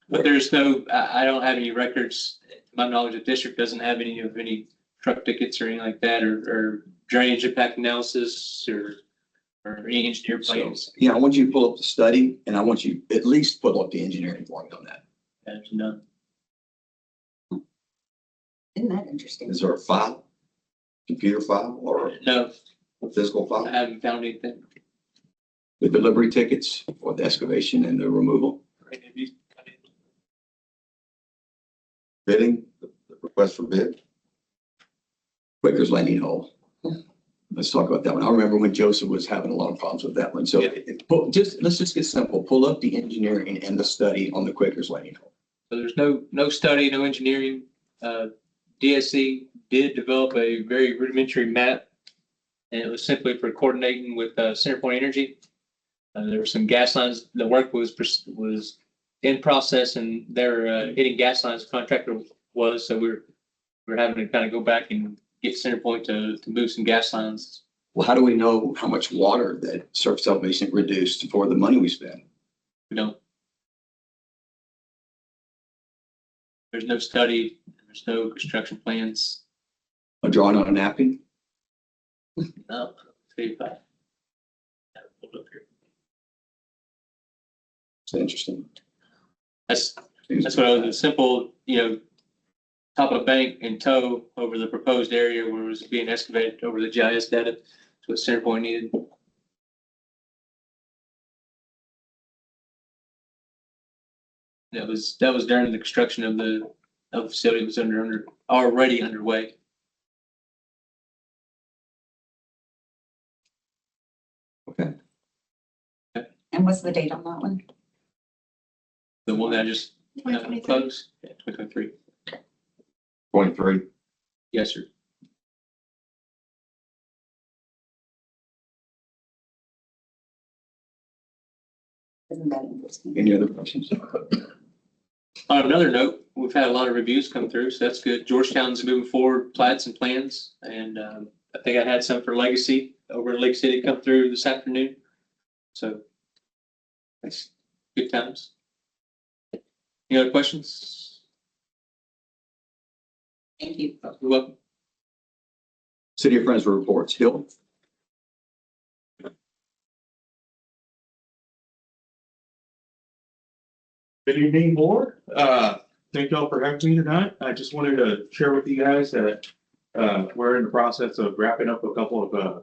But there's no, I don't have any records. To my knowledge, the district doesn't have any truck tickets or anything like that, or drainage impact analysis or any engineer plans. Yeah, I want you to pull up the study and I want you at least pull up the engineering drawing on that. As you know. Isn't that interesting? Is there a file, computer file or No, a physical I file? haven't found anything. The delivery tickets for the excavation and the removal, bidding, the request for bid. Quaker's Landing Hole. Let's talk about that one. I remember when Joseph was having a lot of problems with that one. So Yeah. let's just get simple. Pull up the engineering and the study on the Quaker's Landing Hole. So there's no study, no engineering. DSC did develop a very rudimentary map, and it was simply for coordinating with CenterPoint Energy. There were some gas lines. The work was in process, and they're hitting gas lines. The contractor was, so we're having to kind of go back and get CenterPoint to move some gas lines. Well, how do we know how much water that surface elevation reduced for the money we spend? We don't. There's no study. There's no construction plans. A drawing on a napkin? No. See if I have it pulled up here. It's interesting. That's what I was, a simple, top of a bank and tow over the proposed area where it was being excavated over the GIS data. That's what CenterPoint needed. That was during the construction of the facility was already underway. Okay. And what's the date on that one? The one that I just 2023. closed, 2023. 23. Yes, sir. Isn't that interesting? Any other questions? On another note, we've had a lot of reviews come through, so that's good. Georgetown's moving forward, plats and plans, and I think I had some for Legacy over in Lake City come through this afternoon. So that's good times. Any other questions? Thank you. You're welcome. City of Friendsburg reports. Hill? Good evening, board. Thank y'all for having me tonight. I just wanted to share with you guys that we're in the process of wrapping up a couple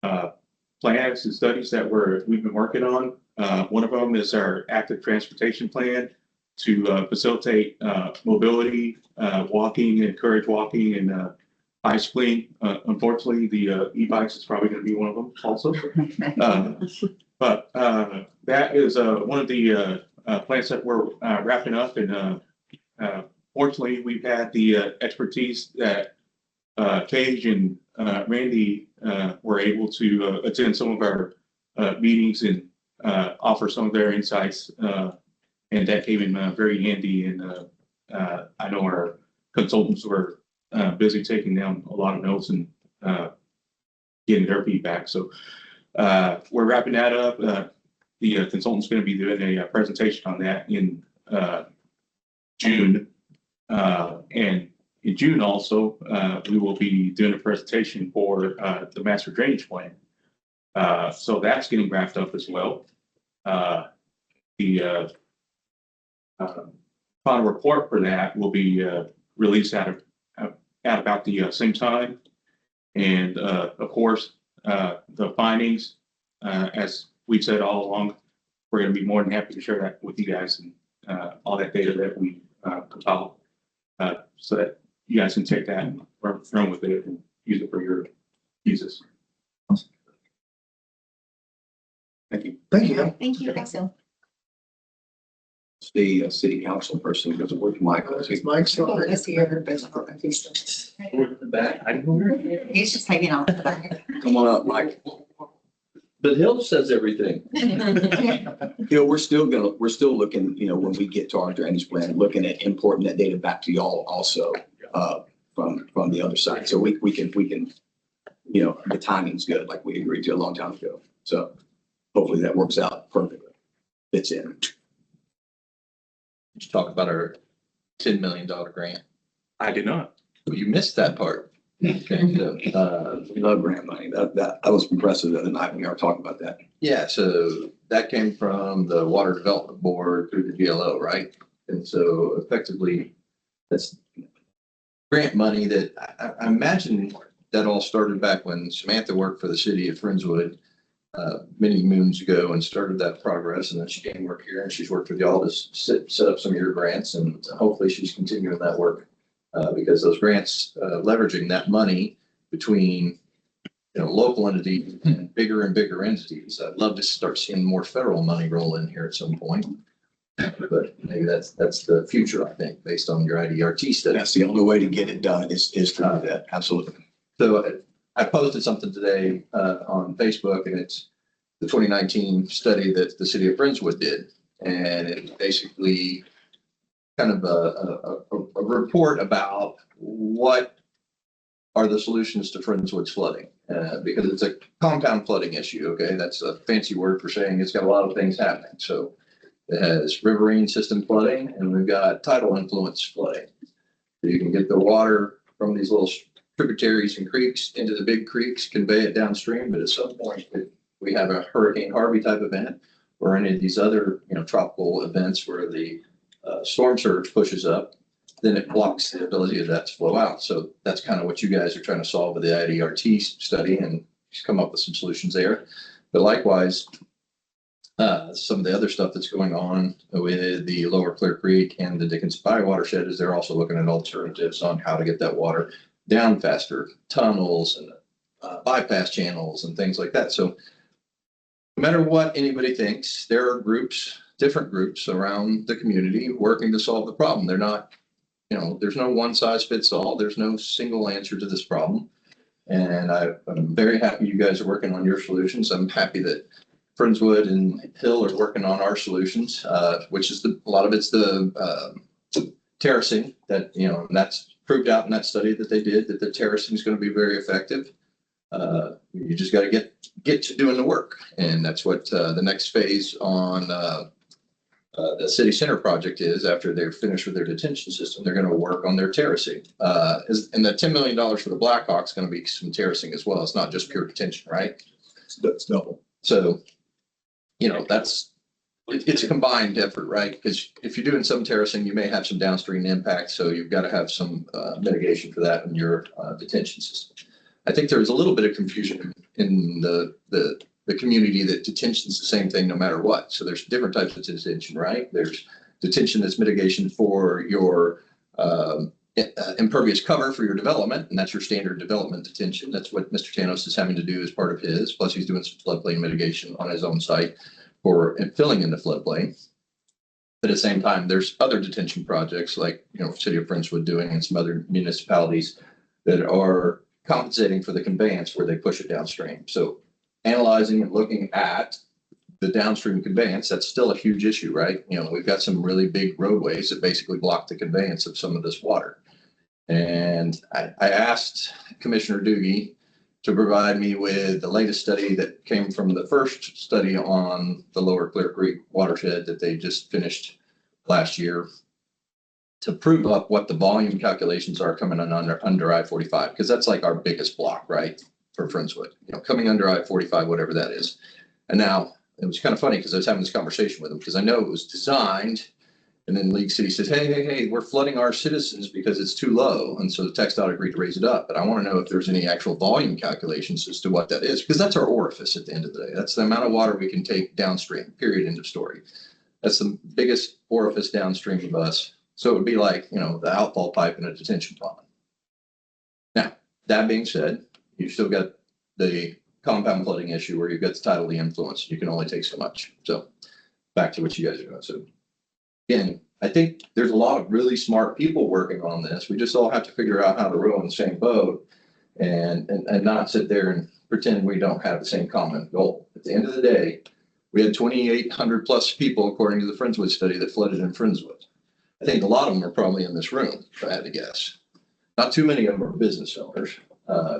of plans and studies that we've been working on. One of them is our active transportation plan to facilitate mobility, walking, encourage walking, and bicycling. Unfortunately, the e-bikes is probably going to be one of them also. But that is one of the plans that we're wrapping up, and fortunately, we've had the expertise that Cage and Randy were able to attend some of our meetings and offer some of their insights, and that came in very handy. And I know our consultants were busy taking down a lot of notes and getting their feedback. So we're wrapping that up. The consultant's going to be doing a presentation on that in June. And in June also, we will be doing a presentation for the master drainage plan. So that's getting wrapped up as well. The final report for that will be released at about the same time. And of course, the findings, as we've said all along, we're going to be more than happy to share that with you guys and all that data that we compile, so that you guys can take that and run with it and use it for your uses. Thank you. Thank you. Thank you. Thanks, Phil. It's the city council person who doesn't work Michael. Is Mike still Oh, there? is he here? He's just hanging out in the back. Come on up, Mike. But Hill says everything. We're still looking, when we get to our drainage plan, looking at importing that data back to y'all also, from the other side. So we can, the timing's good, like we agreed to a long time ago. So hopefully that works out perfectly. Fits in. Did you talk about our $10 million grant? I did not. You missed that part. Okay, so, Love grant money. That was impressive the other night when we were talking about that. yeah, so that came from the Water Development Board through the GLO, right? And so effectively, that's grant money that I imagine that all started back when Samantha worked for the city of Friendswood many moons ago and started that progress. And then she came work here and she's worked with y'all to set up some of your grants, and hopefully she's continuing that work because those grants, leveraging that money between local entities and bigger entities. I'd love to start seeing more federal money roll in here at some point. But maybe that's the future, I think, based on your IDRT study. That's the only way to get it done is to do that. Absolutely. So I posted something today on Facebook, and it's the 2019 study that the city of Friendswood did. And it basically kind of a report about what are the solutions to Friendswood's flooding, because it's a compound flooding issue. Okay, that's a fancy word for saying it's got a lot of things happening. So it has riverine system flooding, and we've got tidal influence flooding. So you can get the water from these little tributaries and creeks into the big creeks, convey it downstream. But at some point, if we have a Hurricane Harvey type event or any of these other tropical events where the storm surge pushes up, then it blocks the ability of that to flow out. So that's kind of what you guys are trying to solve with the IDRT study, and come up with some solutions there. But likewise, some of the other stuff that's going on with the Lower Clear Creek and the Dickinson Bayou watershed is they're also looking at alternatives on how to get that water down faster, tunnels and bypass channels and things like that. So no matter what anybody thinks, there are groups, different groups around the community working to solve the problem. They're not, there's no one size fits all. There's no single answer to this problem. And I'm very happy you guys are working on your solutions. I'm happy that Friendswood and Hill are working on our solutions, which is a lot of it's the terracing that, and that's proved out in that study that they did, that the terracing is going to be very effective. You just got to get to doing the work. And that's what the next phase on the city center project is. After they're finished with their detention system, they're going to work on their terracing. And the $10 million for the Blackhawk is going to be some terracing as well. It's not just pure detention, right? That's double. So, it's a combined effort, right? Because if you're doing some terracing, you may have some downstream impact. So you've got to have some mitigation for that in your detention system. I think there was a little bit of confusion in the community that detention is the same thing no matter what. So there's different types of detention, right? There's detention that's mitigation for your impervious cover for your development, and that's your standard development detention. That's what Mr. Tanos is having to do as part of his. Plus, he's doing some floodplain mitigation on his own site for filling in the floodplain. But at the same time, there's other detention projects like City of Friendswood doing, and some other municipalities that are compensating for the conveyance where they push it downstream. So analyzing and looking at the downstream conveyance, that's still a huge issue, right? We've got some really big roadways that basically block the conveyance of some of this water. And I asked Commissioner Doogie to provide me with the latest study that came from the first study on the Lower Clear Creek watershed that they just finished last year, to prove up what the volume calculations are coming in under I-45, because that's like our biggest block, right, for Friendswood, coming under I-45, whatever that is. And now it was kind of funny because I was having this conversation with them, because I know it was designed, and then League City says, hey, we're flooding our citizens because it's too low. And so the TxDOT agreed to raise it up. But I want to know if there's any actual volume calculations as to what that is, because that's our orifice at the end of the day. That's the amount of water we can take downstream, period, end of story. That's the biggest orifice downstream of us. So it would be like, the outfall pipe in a detention pond. Now, that being said, you've still got the compound flooding issue where you've got the tidally influence. You can only take so much. So back to what you guys are doing. So again, I think there's a lot of really smart people working on this. We just all have to figure out how to row in the same boat and not sit there and pretend we don't have the same common goal. At the end of the day, we had 2,800 plus people, according to the Friendswood study, that flooded in Friendswood. I think a lot of them are probably in this room, if I had to guess. Not too many of them are business owners.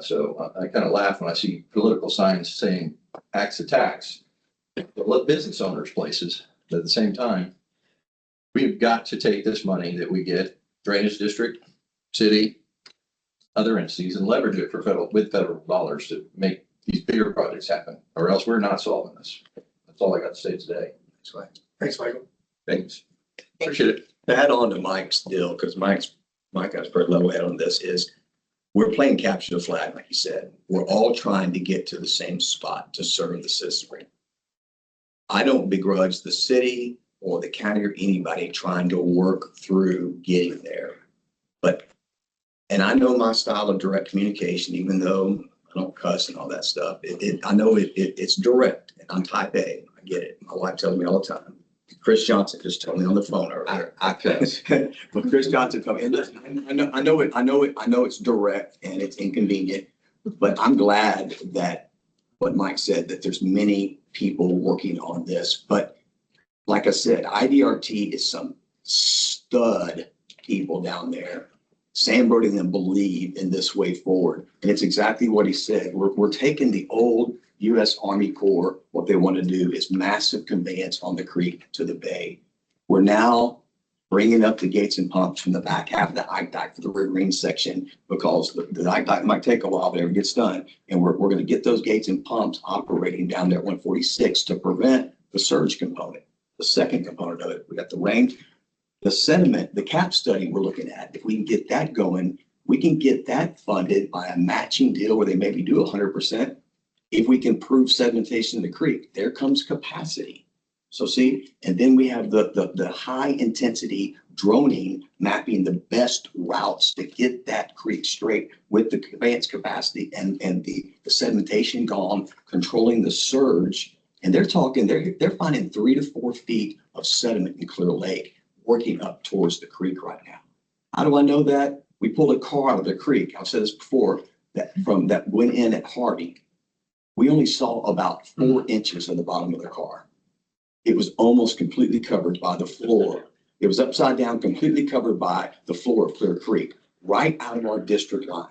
So I kind of laugh when I see political signs saying axe attacks, but business owners places. But at the same time, we've got to take this money that we get, drainage district, city, other entities and leverage it for federal dollars to make these bigger projects happen, or else we're not solving this. That's all I got to say today. Thanks, Michael. Thanks. Appreciate it. To add on to Mike's deal, because Mike has very level head on this, is we're playing capture the flag, like you said. We're all trying to get to the same spot to serve the citizenry. I don't begrudge the city or the county or anybody trying to work through getting there. But, and I know my style of direct communication, even though I don't cuss and all that stuff, I know it's direct, and I'm type A. I get it. My wife tells me all the time. Chris Johnson just told me on the phone earlier. I cuss. But Chris Johnson told me, and listen, I know it's direct and it's inconvenient, but I'm glad that what Mike said, that there's many people working on this. But like I said, IDRT is some stud people down there. Sandberg and them believe in this way forward. And it's exactly what he said. We're taking the old U.S. Army Corps. What they want to do is massive conveyance on the creek to the bay. We're now bringing up the gates and pumps from the back half of the Ike Dike for the riverine section, because the Ike Dike might take a while, but it gets done. And we're going to get those gates and pumps operating down there at 146 to prevent the surge component. The second component of it, we got the range. The sediment, the cap study we're looking at, if we can get that going, we can get that funded by a matching deal where they maybe do 100%. If we can prove sedimentation in the creek, there comes capacity. So see, and then we have the high intensity droning, mapping the best routes to get that creek straight with the conveyance capacity and the sedimentation gone, controlling the surge. And they're finding 3 to 4 feet of sediment in Clear Lake, working up towards the creek right now. How do I know that? We pulled a car out of the creek. I've said this before, that went in at Hardy. We only saw about 4 inches of the bottom of the car. It was almost completely covered by the floor. It was upside down, completely covered by the floor of Clear Creek, right out of our district line.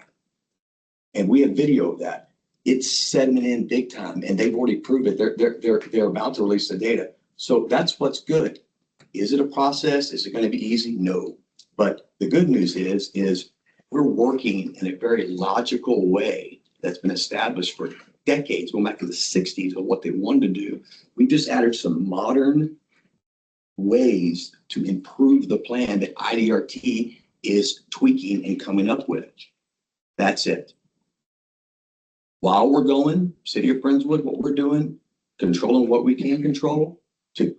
And we have video of that. It's sediment in big time, and they've already proved it. They're about to release the data. So that's what's good. Is it a process? Is it going to be easy? No. But the good news is we're working in a very logical way that's been established for decades, going back to the 60s, of what they wanted to do. We just added some modern ways to improve the plan that IDRT is tweaking and coming up with. That's it. While we're going, City of Friendswood, what we're doing, controlling what we can control to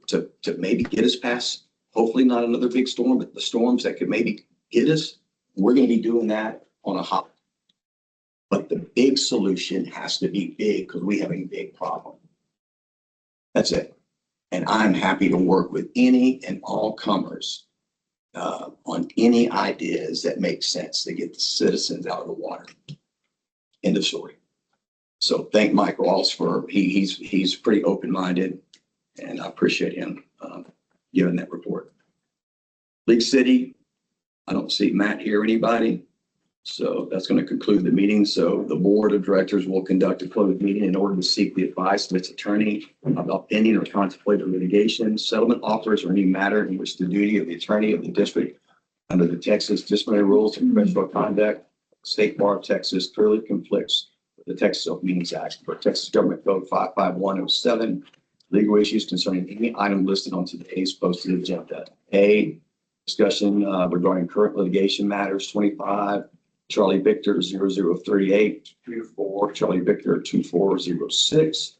maybe get us past, hopefully not another big storm, but the storms that could maybe hit us, we're going to be doing that on a hop. But the big solution has to be big, because we have a big problem. That's it. And I'm happy to work with any and all comers on any ideas that make sense to get the citizens out of the water. End of story. So thank Mike Ross for, he's pretty open-minded, and I appreciate him giving that report. League City, I don't see Matt here, anybody. So that's going to conclude the meeting. So the board of directors will conduct a closed meeting in order to seek the advice of its attorney about pending or contemplated litigation, settlement offers, or any matter in which the duty of the attorney of the district under the Texas disciplinary rules of professional conduct, State Bar of Texas, clearly conflicts with the Texas Open Meetings Act or Texas Government Code 55107. Legal issues concerning any item listed on today's posted agenda. A, discussion regarding current litigation matters 25 Charlie Victor 0038 24 Charlie Victor 2406.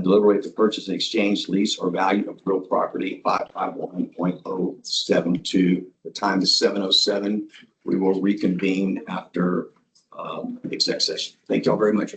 Deliberate the purchase and exchange, lease, or value of real property 551.072. The time is 7:07. We will reconvene after exec session. Thank y'all very much.